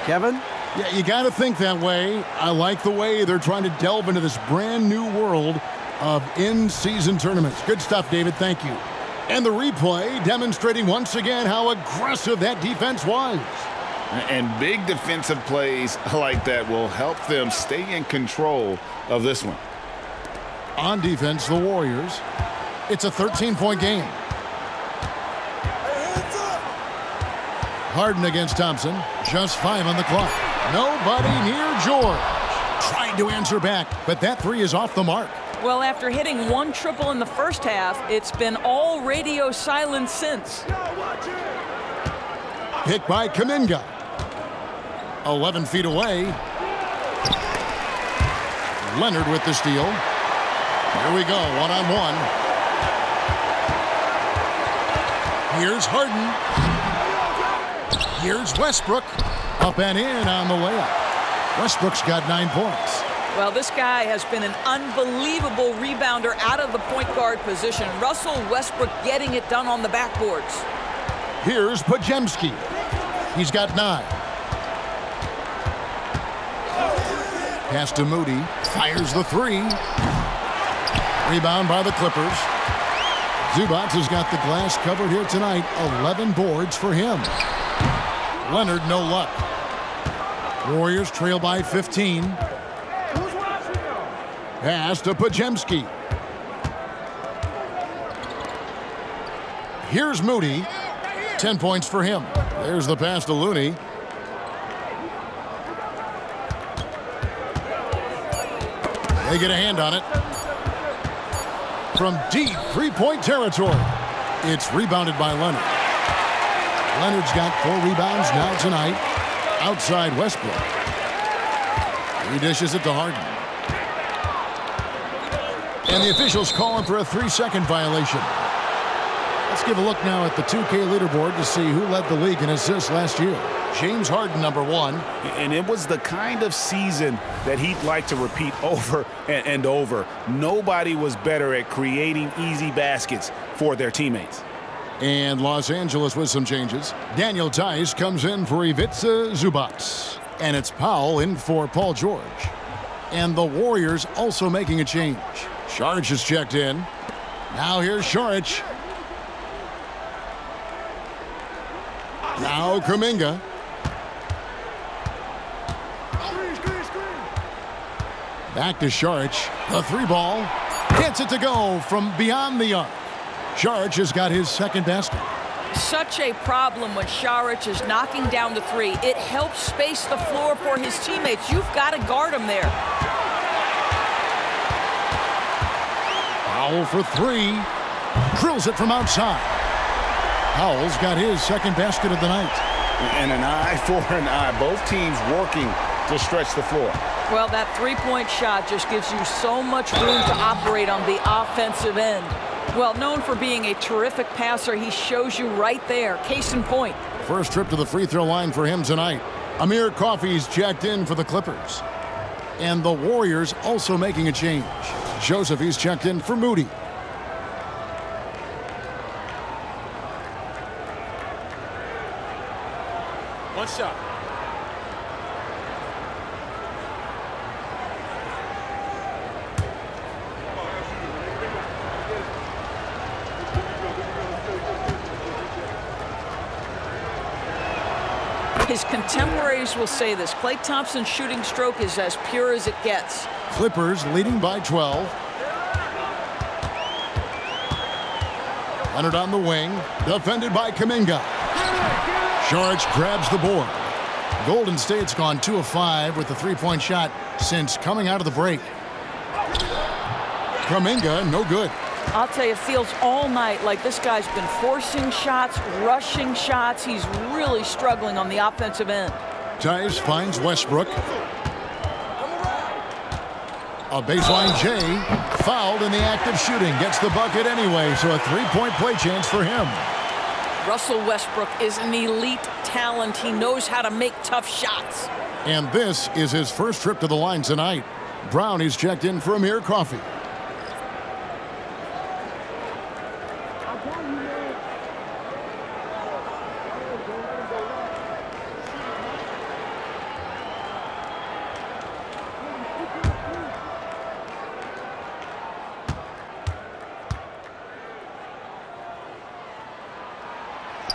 Kevin? Yeah, you got to think that way. I like the way they're trying to delve into this brand new world of in-season tournaments. Good stuff, David. Thank you. And the replay demonstrating once again how aggressive that defense was. And big defensive plays like that will help them stay in control of this one. On defense, the Warriors. It's a 13-point game. Harden against Thompson. Just 5 on the clock. Nobody near George. Tried to answer back, but that 3 is off the mark. Well, after hitting 1 triple in the first half, it's been all radio silence since. Pick by Kuminga. 11 feet away. Leonard with the steal. Here we go, one-on-one. Here's Harden. Here's Westbrook. Up and in on the layup. Westbrook's got 9 points. Well, this guy has been an unbelievable rebounder out of the point guard position. Russell Westbrook getting it done on the backboards. Here's Podziemski. He's got 9. Pass to Moody. Fires the 3. Rebound by the Clippers. Zubac has got the glass covered here tonight. 11 boards for him. Leonard, no luck. Warriors trail by 15. Pass to Podziemski. Here's Moody. 10 points for him. There's the pass to Looney. They get a hand on it. From deep three-point territory. It's rebounded by Leonard. Leonard's got 4 rebounds now tonight. Outside Westbrook. He dishes it to Harden. And the officials calling for a 3-second violation. Let's give a look now at the 2K leaderboard to see who led the league in assists last year. James Harden, number 1. And it was the kind of season that he'd like to repeat over and over. Nobody was better at creating easy baskets for their teammates. And Los Angeles with some changes. Daniel Tice comes in for Ivica Zubac. And it's Powell in for Paul George. And the Warriors also making a change. Saric is checked in. Now here's Saric. Now Kuminga. Back to Saric. The 3 ball. Gets it to go from beyond the arc. Saric has got his 2nd basket. Such a problem when Saric is knocking down the 3. It helps space the floor for his teammates. You've got to guard him there. Powell for 3. Drills it from outside. Powell's got his 2nd basket of the night. And an eye for an eye. Both teams working to stretch the floor. Well, that 3-point shot just gives you so much room to operate on the offensive end. Well, known for being a terrific passer, he shows you right there. Case in point. First trip to the free throw line for him tonight. Amir Coffey's checked in for the Clippers. And the Warriors also making a change. Joseph, he's checked in for Moody. One shot. His contemporaries will say this. Klay Thompson's shooting stroke is as pure as it gets. Clippers leading by 12. Leonard on the wing. Defended by Kuminga. Saric grabs the board. Golden State's gone 2 of 5 with the 3-point shot since coming out of the break. Kuminga, no good. I'll tell you, it feels all night like this guy's been forcing shots, rushing shots. He's really struggling on the offensive end. Tice finds Westbrook. A baseline J. Fouled in the act of shooting. Gets the bucket anyway, so a 3-point play chance for him. Russell Westbrook is an elite talent. He knows how to make tough shots. And this is his first trip to the line tonight. Brown is checked in for Amir Coffey.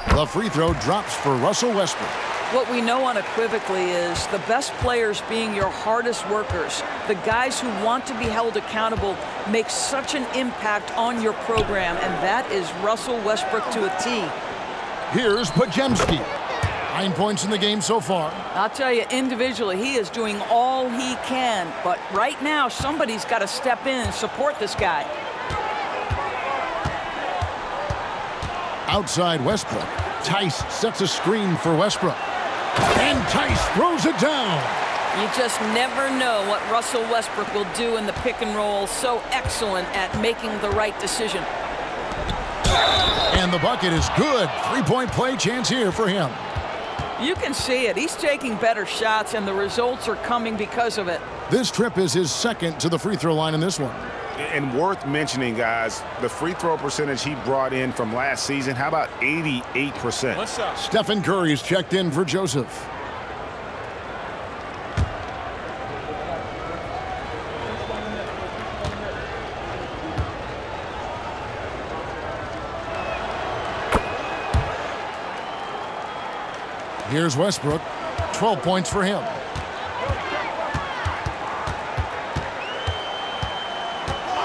The free throw drops for Russell Westbrook. What we know unequivocally is the best players being your hardest workers. The guys who want to be held accountable make such an impact on your program, and that is Russell Westbrook to a T. Here's Podziemski. 9 points in the game so far. I'll tell you, individually, he is doing all he can, but right now, somebody's got to step in and support this guy. Outside Westbrook. Tice sets a screen for Westbrook. And Tice throws it down. You just never know what Russell Westbrook will do in the pick and roll. So excellent at making the right decision. And the bucket is good. 3-point play chance here for him. You can see it. He's taking better shots, and the results are coming because of it. This trip is his second to the free throw line in this one. And worth mentioning, guys, the free throw percentage he brought in from last season, how about 88%? One shot. Stephen Curry's checked in for Joseph. Here's Westbrook. 12 points for him.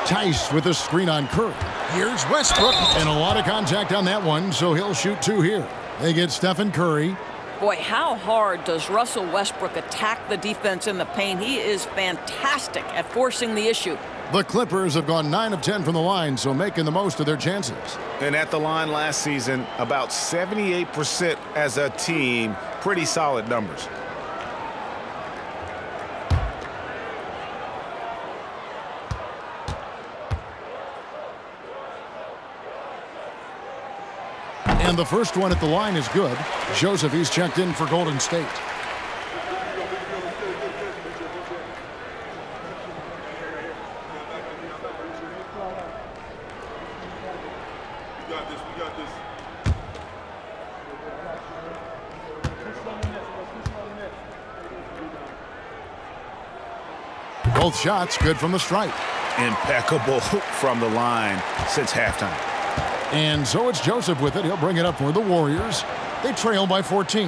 Tice with a screen on Curry. Here's Westbrook. And a lot of contact on that one, so he'll shoot 2 here. They get Stephen Curry. Boy, how hard does Russell Westbrook attack the defense in the paint? He is fantastic at forcing the issue. The Clippers have gone 9 of 10 from the line, so making the most of their chances. And at the line last season, about 78% as a team. Pretty solid numbers. And the first one at the line is good. Joseph, he's checked in for Golden State. Both shots good from the stripe. Impeccable from the line since halftime. And so it's Joseph with it. He'll bring it up for the Warriors. They trail by 14.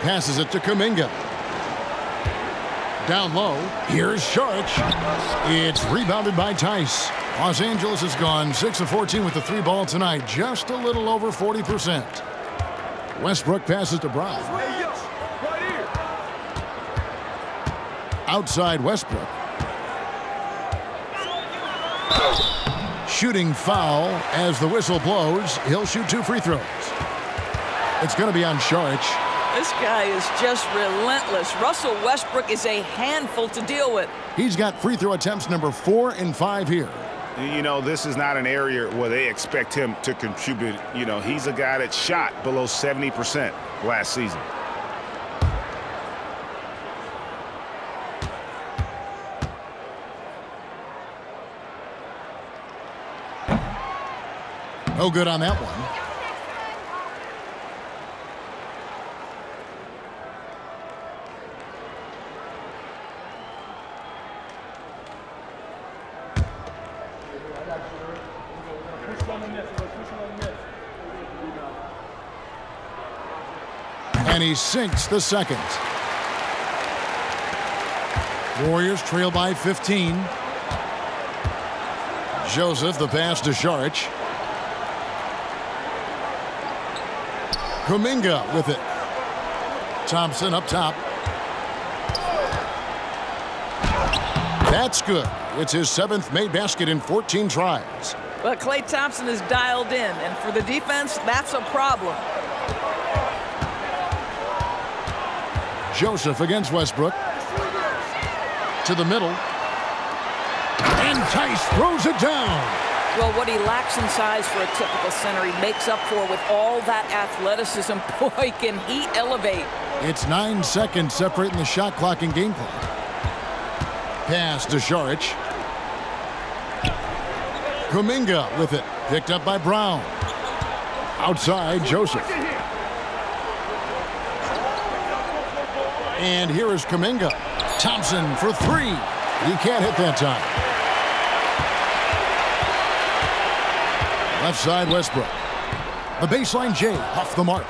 Passes it to Kuminga. Down low. Here's Saric. It's rebounded by Tice. Los Angeles has gone 6 of 14 with the 3 ball tonight. Just a little over 40%. Westbrook passes to Brown. Outside Westbrook. Shooting foul as the whistle blows. He'll shoot 2 free throws. It's going to be on Saric. This guy is just relentless. Russell Westbrook is a handful to deal with. He's got free throw attempts number 4 and 5 here. You know, this is not an area where they expect him to contribute. You know, he's a guy that shot below 70% last season. No good on that one. And he sinks the second. Warriors trail by 15. Joseph, the pass to Saric. Kuminga with it. Thompson up top. That's good. It's his 7th made basket in 14 tries. But Klay Thompson is dialed in, and for the defense, that's a problem. Joseph against Westbrook. To the middle. And Tice throws it down. Well, what he lacks in size for a typical center, he makes up for with all that athleticism. Boy, can he elevate. It's 9 seconds separating the shot clock and game clock. Pass to Saric. Kuminga with it. Picked up by Brown. Outside, Joseph. And here is Kuminga. Thompson for 3. He can't hit that time. Left side, Westbrook. The baseline, Jay, off the mark.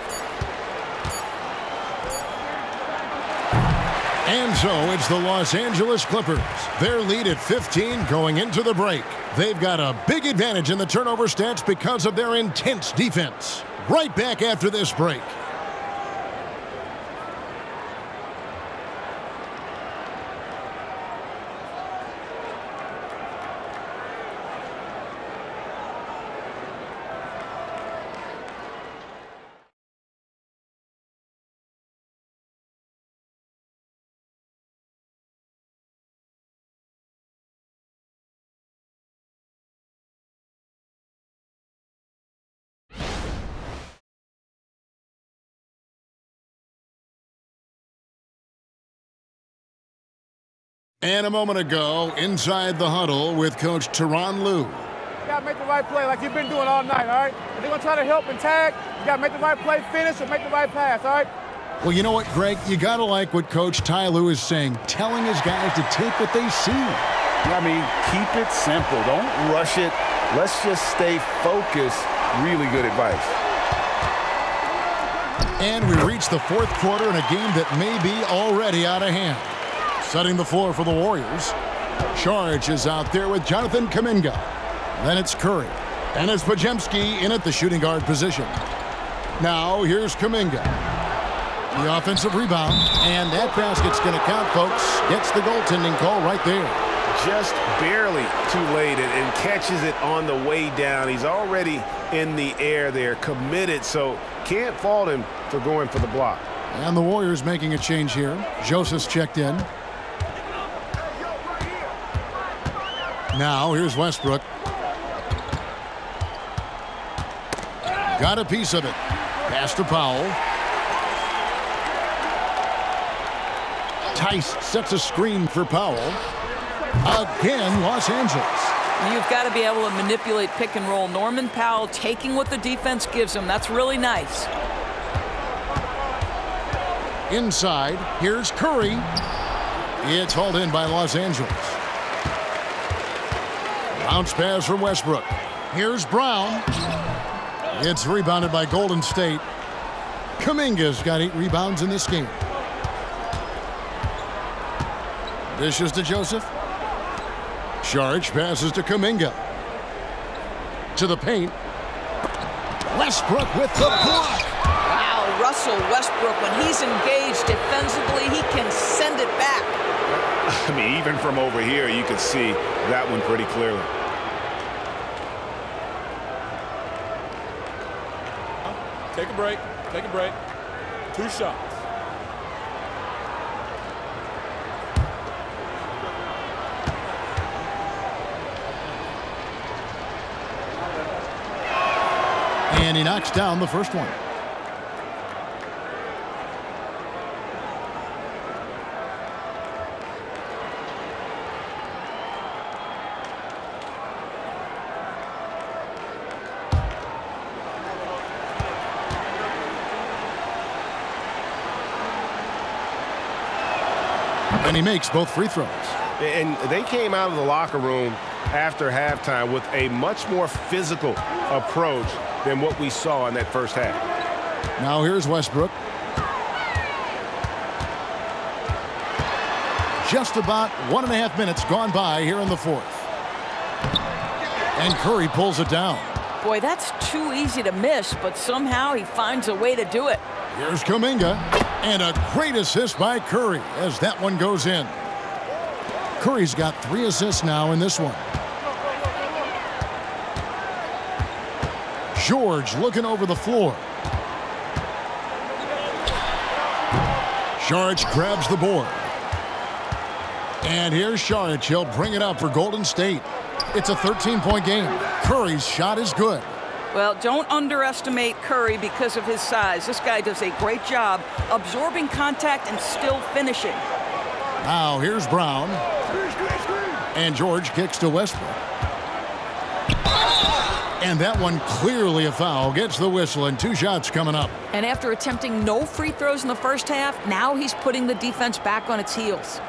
And so it's the Los Angeles Clippers. Their lead at 15 going into the break. They've got a big advantage in the turnover stats because of their intense defense. Right back after this break. And a moment ago, inside the huddle with Coach Tyronn Lue. You got to make the right play like you've been doing all night, all right? If they're going to try to help and tag, you got to make the right play, finish, or make the right pass, all right? Well, you know what, Greg? You got to like what Coach Ty Lue is saying, telling his guys to take what they see. I mean, keep it simple. Don't rush it. Let's just stay focused. Really good advice. And we reach the fourth quarter in a game that may be already out of hand. Setting the floor for the Warriors. Charge is out there with Jonathan Kuminga. Then it's Curry. And it's Podziemski in at the shooting guard position. Now here's Kuminga. The offensive rebound. And that basket's going to count, folks. Gets the goaltending call right there. Just barely too late and catches it on the way down. He's already in the air there, committed, so can't fault him for going for the block. And the Warriors making a change here. Joseph's checked in. Now here's Westbrook. Got a piece of it. Pass to Powell. Tice sets a screen for Powell. Again, Los Angeles. You've got to be able to manipulate pick and roll. Norman Powell taking what the defense gives him. That's really nice. Inside, here's Curry. It's hauled in by Los Angeles. Bounce pass from Westbrook. Here's Brown. It's rebounded by Golden State. Kuminga's got 8 rebounds in this game. Dishes to Joseph. Charge passes to Kuminga. To the paint. Westbrook with the block. Wow, Russell Westbrook, when he's engaged defensively, he can send it back. I mean, even from over here, you can see that one pretty clearly. Take a break. Take a break. 2 shots. And he knocks down the first one. And he makes both free throws. And they came out of the locker room after halftime with a much more physical approach than what we saw in that first half. Now here's Westbrook. Just about 1.5 minutes gone by here in the fourth. And Curry pulls it down. Boy, that's too easy to miss, but somehow he finds a way to do it. Here's Kuminga. And a great assist by Curry as that one goes in. Curry's got 3 assists now in this one. George looking over the floor. Saric grabs the board. And here's Saric. He'll bring it up for Golden State. It's a 13-point game. Curry's shot is good. Well, don't underestimate Curry because of his size. This guy does a great job absorbing contact and still finishing. Now here's Brown. And George kicks to Westbrook. And that one clearly a foul. Gets the whistle and 2 shots coming up. And after attempting no free throws in the first half, now he's putting the defense back on its heels.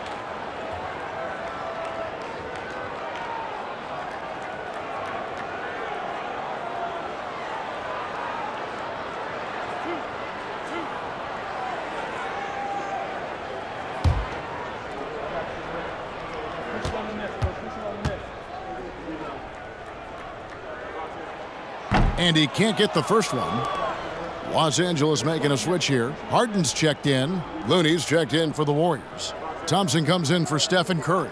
And he can't get the first one. Los Angeles making a switch here. Harden's checked in. Looney's checked in for the Warriors. Thompson comes in for Stephen Curry.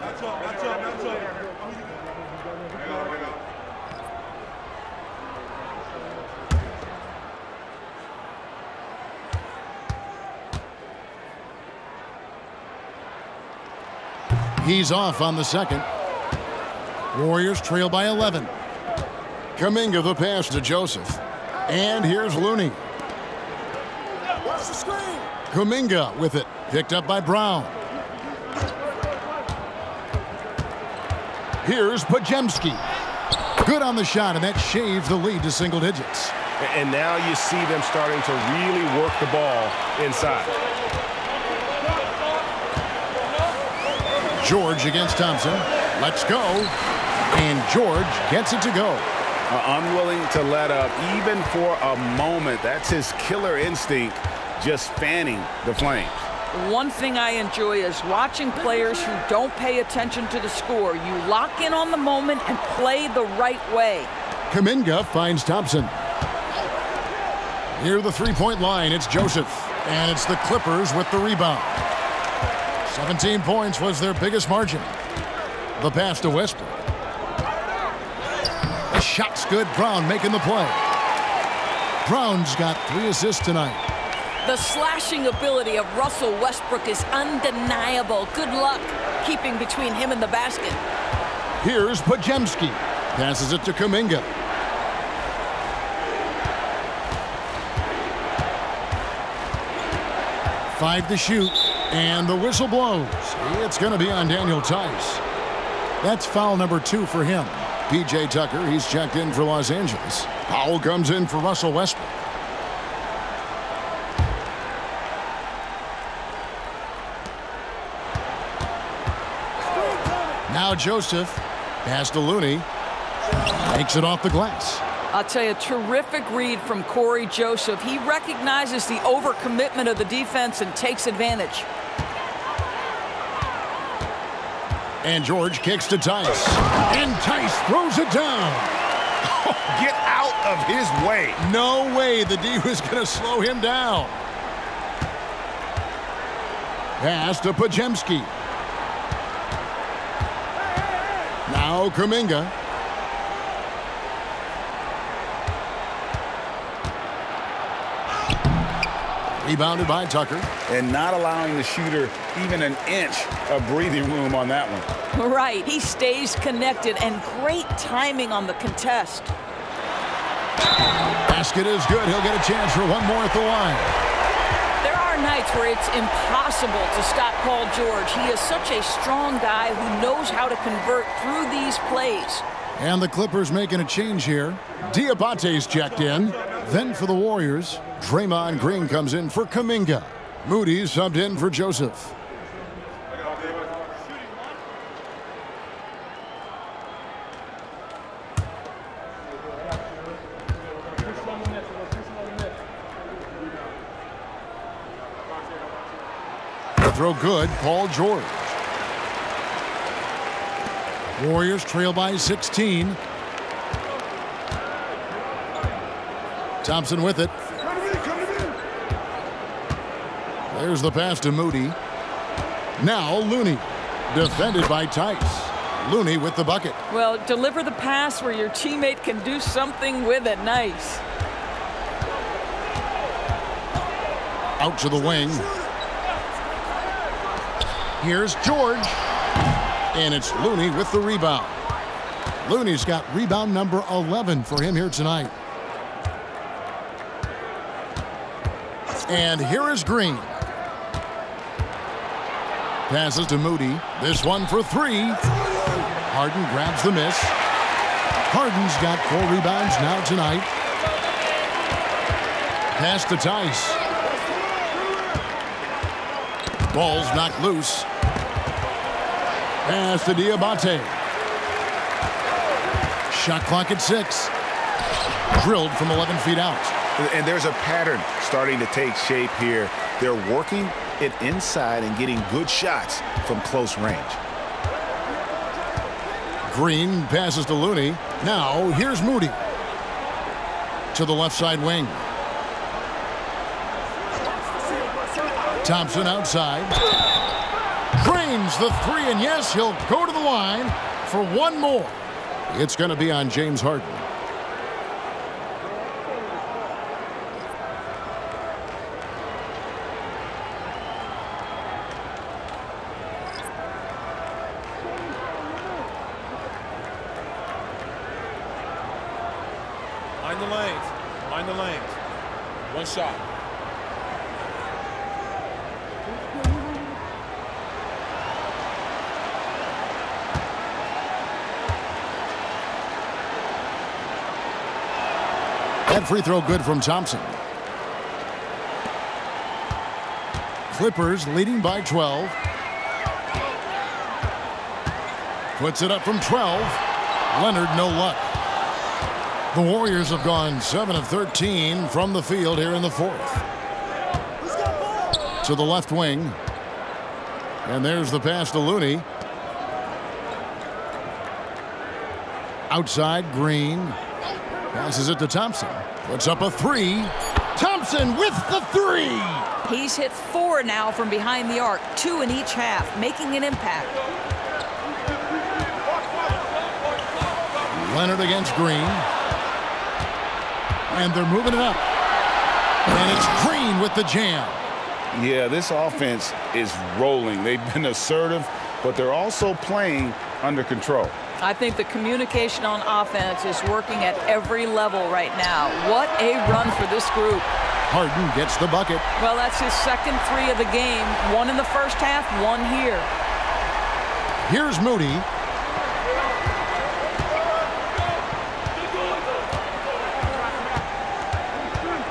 He's off on the second. Warriors trail by 11. Kuminga the pass to Joseph. And here's Looney. Kuminga with it. Picked up by Brown. Here's Pajemski. Good on the shot, and that shaves the lead to single digits. And now you see them starting to really work the ball inside. George against Thompson. Let's go. And George gets it to go. Unwilling to let up even for a moment. That's his killer instinct, just fanning the flames. One thing I enjoy is watching players who don't pay attention to the score. You lock in on the moment and play the right way. Kuminga finds Thompson. Near the three-point line, it's Joseph. And it's the Clippers with the rebound. 17 points was their biggest margin. The pass to Westbrook. The shot's good. Brown making the play. Brown's got 3 assists tonight. The slashing ability of Russell Westbrook is undeniable. Good luck keeping between him and the basket. Here's Pajemski. Passes it to Kuminga. Five to shoot, and the whistle blows. It's going to be on Daniel Tice. That's foul number 2 for him. P.J. Tucker, he's checked in for Los Angeles. Foul comes in for Russell Westbrook. Now Joseph, pass to Looney, makes it off the glass. I'll tell you, terrific read from Corey Joseph. He recognizes the overcommitment of the defense and takes advantage. And George kicks to Tice. And Tice throws it down. Get out of his way. No way the D was going to slow him down. Pass to Pajemski. Now Kuminga. Rebounded by Tucker. And not allowing the shooter even an inch of breathing room on that one. Right. He stays connected, and great timing on the contest. Basket is good. He'll get a chance for one more at the line. There are nights where it's impossible to stop Paul George. He is such a strong guy who knows how to convert through these plays. And the Clippers making a change here. Diabate's checked in. Then for the Warriors, Draymond Green comes in for Kuminga. Moody subbed in for Joseph. Throw good, Paul George. Warriors trail by 16. Thompson with it. There's the pass to Moody. Now Looney, defended by Tice. Looney with the bucket. Well, deliver the pass where your teammate can do something with it. Nice. Out to the wing. Here's George. And it's Looney with the rebound. Looney's got rebound number 11 for him here tonight. And here is Green. Passes to Moody. This one for 3. Harden grabs the miss. Harden's got 4 rebounds now tonight. Pass to Tice. Ball's knocked loose. Pass to Diabate. Shot clock at 6. Drilled from 11 feet out. And there's a pattern starting to take shape here. They're working it inside and getting good shots from close range. Green passes to Looney. Now here's Moody. To the left side wing. Thompson outside. Drains the 3, and yes, he'll go to the line for one more. It's going to be on James Harden. Mind the lanes. Mind the lanes. One shot. That free throw good from Thompson. Clippers leading by 12. Puts it up from 12. Leonard, no luck. The Warriors have gone 7 of 13 from the field here in the fourth. To the left wing. And there's the pass to Looney. Outside, Green. Passes it to Thompson. Puts up a three. Thompson with the three. He's hit 4 now from behind the arc, 2 in each half, making an impact. Leonard against Green. And they're moving it up. And it's Green with the jam. Yeah, this offense is rolling. They've been assertive, but they're also playing under control. I think the communication on offense is working at every level right now. What a run for this group. Harden gets the bucket. Well, that's his second 3 of the game. 1 in the first half, 1 here. Here's Moody.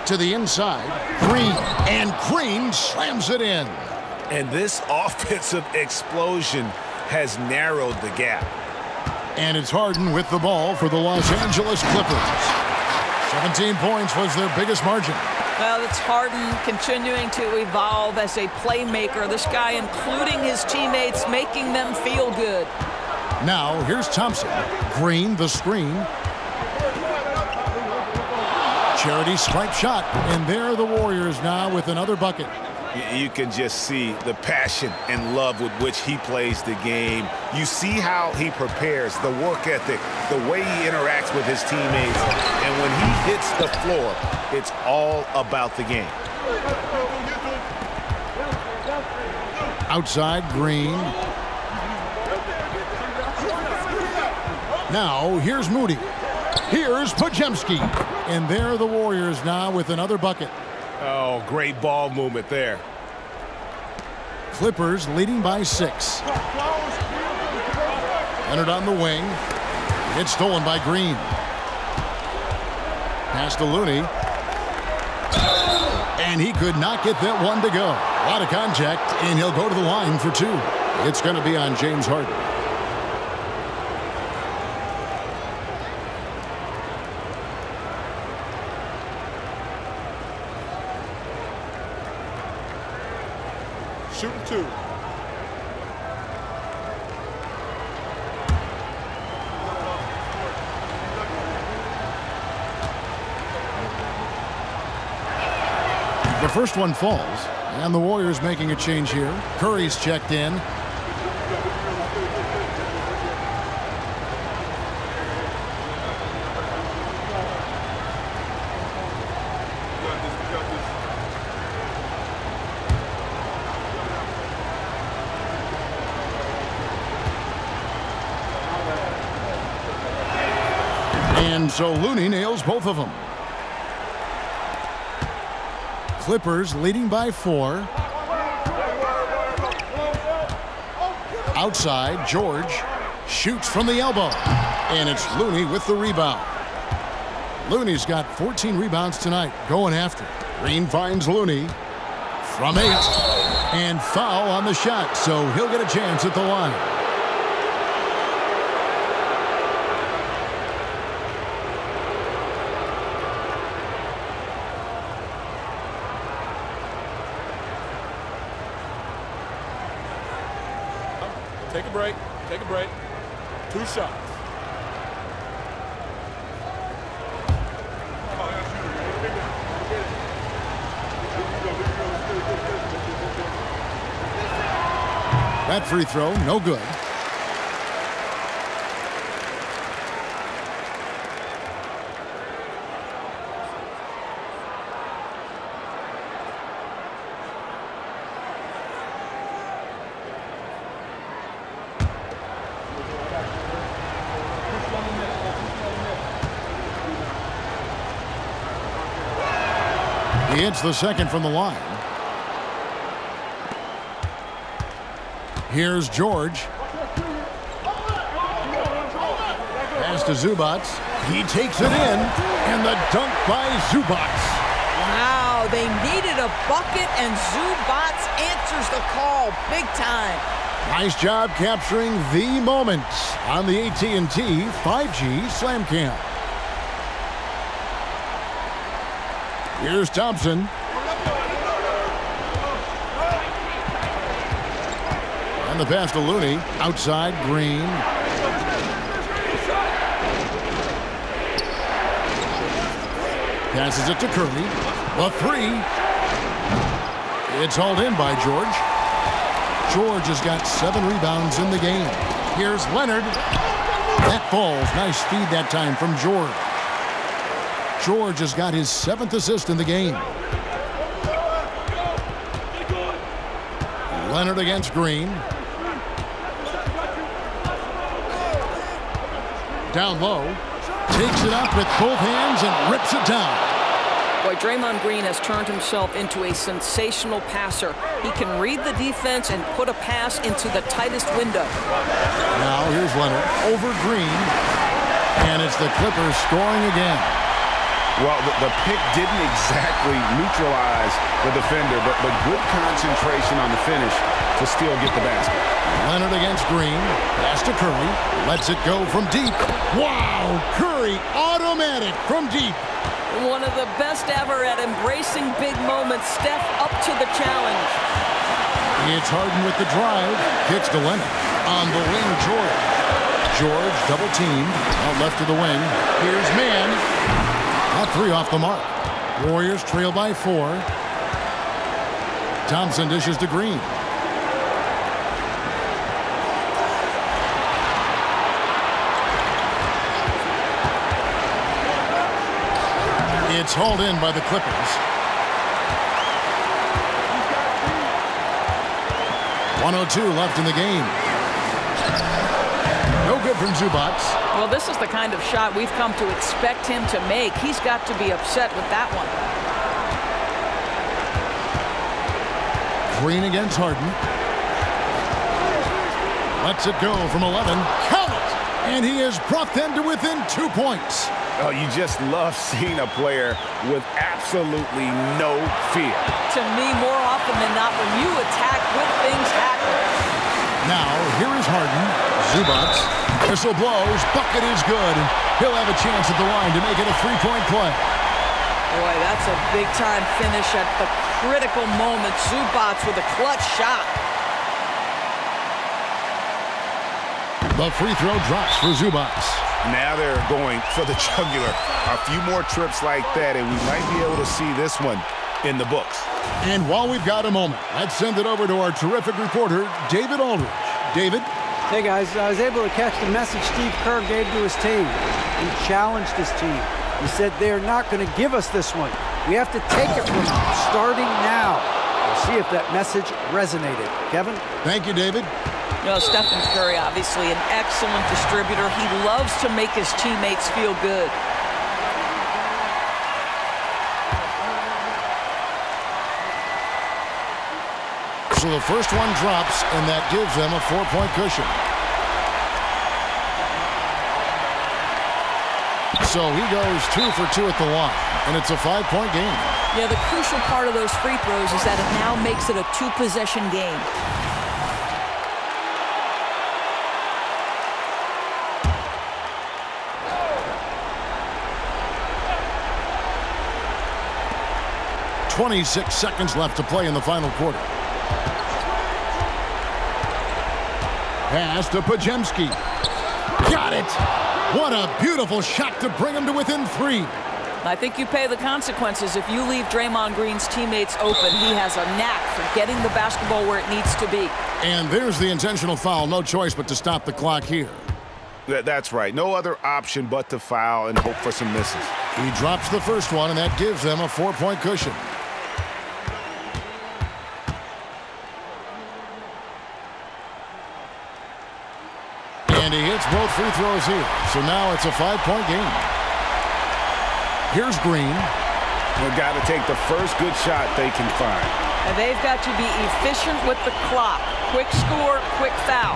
To the inside. Green. And Green slams it in. And this offensive explosion has narrowed the gap. And it's Harden with the ball for the Los Angeles Clippers. 17 points was their biggest margin. Well, it's Harden continuing to evolve as a playmaker. This guy, including his teammates, making them feel good. Now, here's Thompson. Green, the screen. Charity stripe shot. And there are the Warriors now with another bucket. You can just see the passion and love with which he plays the game. You see how he prepares, the work ethic, the way he interacts with his teammates. And when he hits the floor, it's all about the game. Outside, Green. Now, here's Moody. Here's Podziemski. And there are the Warriors now with another bucket. Oh, great ball movement there. Clippers leading by 6. Leonard on the wing. It's stolen by Green. Pass to Looney. And he could not get that one to go. A lot of contact, and he'll go to the line for 2. It's going to be on James Harden. Shooting 2. The first one falls, and the Warriors making a change here. Curry's checked in. And so Looney nails both of them. Clippers leading by 4. Outside, George shoots from the elbow. And it's Looney with the rebound. Looney's got 14 rebounds tonight, going after. Green finds Looney from 8. And foul on the shot, so he'll get a chance at the line. Take a break. Take a break. 2 shots. That free throw, no good. He hits the second from the line. Here's George. Pass to Zubats. He takes it in. And the dunk by Zubac. Wow, they needed a bucket, and Zubac answers the call big time. Nice job capturing the moment on the AT&T 5G Slam Cam. Here's Thompson. And the pass to Looney. Outside, Green. Passes it to Curry. A three. It's hauled in by George. George has got 7 rebounds in the game. Here's Leonard. That falls. Nice feed that time from George. George has got his 7th assist in the game. Leonard against Green. Down low. Takes it up with both hands and rips it down. Boy, Draymond Green has turned himself into a sensational passer. He can read the defense and put a pass into the tightest window. Now here's Leonard over Green. And it's the Clippers scoring again. Well, the pick didn't exactly neutralize the defender, but good concentration on the finish to still get the basket. Leonard against Green. Pass to Curry. Lets it go from deep. Wow! Curry automatic from deep. One of the best ever at embracing big moments. Steph up to the challenge. It's Harden with the drive. Kicks to Leonard. On the wing, George. George double teamed. Out left to the wing. Here's Man. A 3 off the mark. Warriors trail by 4. Thompson dishes to Green. It's hauled in by the Clippers. 1:02 left in the game. No good from Zubac. Well, this is the kind of shot we've come to expect him to make. He's got to be upset with that one. Green against Harden. Lets it go from 11. Count it! And he has brought them to within 2 points. Oh, you just love seeing a player with absolutely no fear. To me, more often than not, when you attack, good things happen. Now, here is Harden. Zubac. Whistle blows. Bucket is good. And he'll have a chance at the line to make it a 3-point play. Boy, that's a big-time finish at the critical moment. Zubac with a clutch shot. The free throw drops for Zubac. Now they're going for the jugular. A few more trips like that, and we might be able to see this one in the books. And while we've got a moment, let's send it over to our terrific reporter, David Aldridge. David? Hey, guys, I was able to catch the message Steve Kerr gave to his team. He challenged his team. He said they're not going to give us this one. We have to take it from them, starting now. We'll see if that message resonated. Kevin? Thank you, David. You know, Stephen Curry, obviously an excellent distributor. He loves to make his teammates feel good. So the first one drops, and that gives them a 4-point cushion. So he goes 2 for 2 at the line, and it's a 5-point game. Yeah, the crucial part of those free throws is that it now makes it a 2-possession game. .26 seconds left to play in the final quarter. Pass to Podziemski. Got it! What a beautiful shot to bring him to within 3. I think you pay the consequences if you leave Draymond Green's teammates open. He has a knack for getting the basketball where it needs to be. And there's the intentional foul. No choice but to stop the clock here. That's right. No other option but to foul and hope for some misses. He drops the first one, and that gives them a 4-point cushion. And he hits both free throws here. So now it's a 5-point game. Here's Green. They've got to take the first good shot they can find. And they've got to be efficient with the clock. Quick score, quick foul.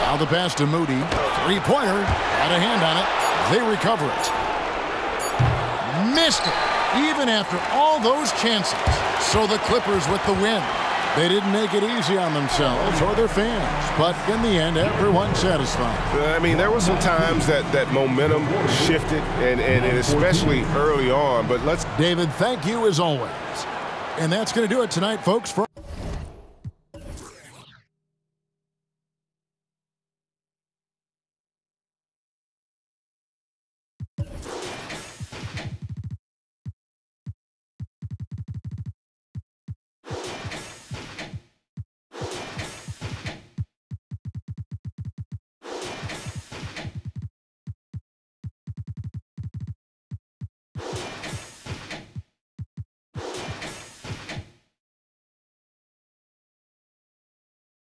Now the pass to Moody. 3-pointer. Got a hand on it. They recover it. Missed it, even after all those chances. So the Clippers with the win. They didn't make it easy on themselves or their fans, but in the end, everyone's satisfied. I mean, there were some times that momentum shifted, and especially early on. But let's... David, thank you as always. And that's going to do it tonight, folks.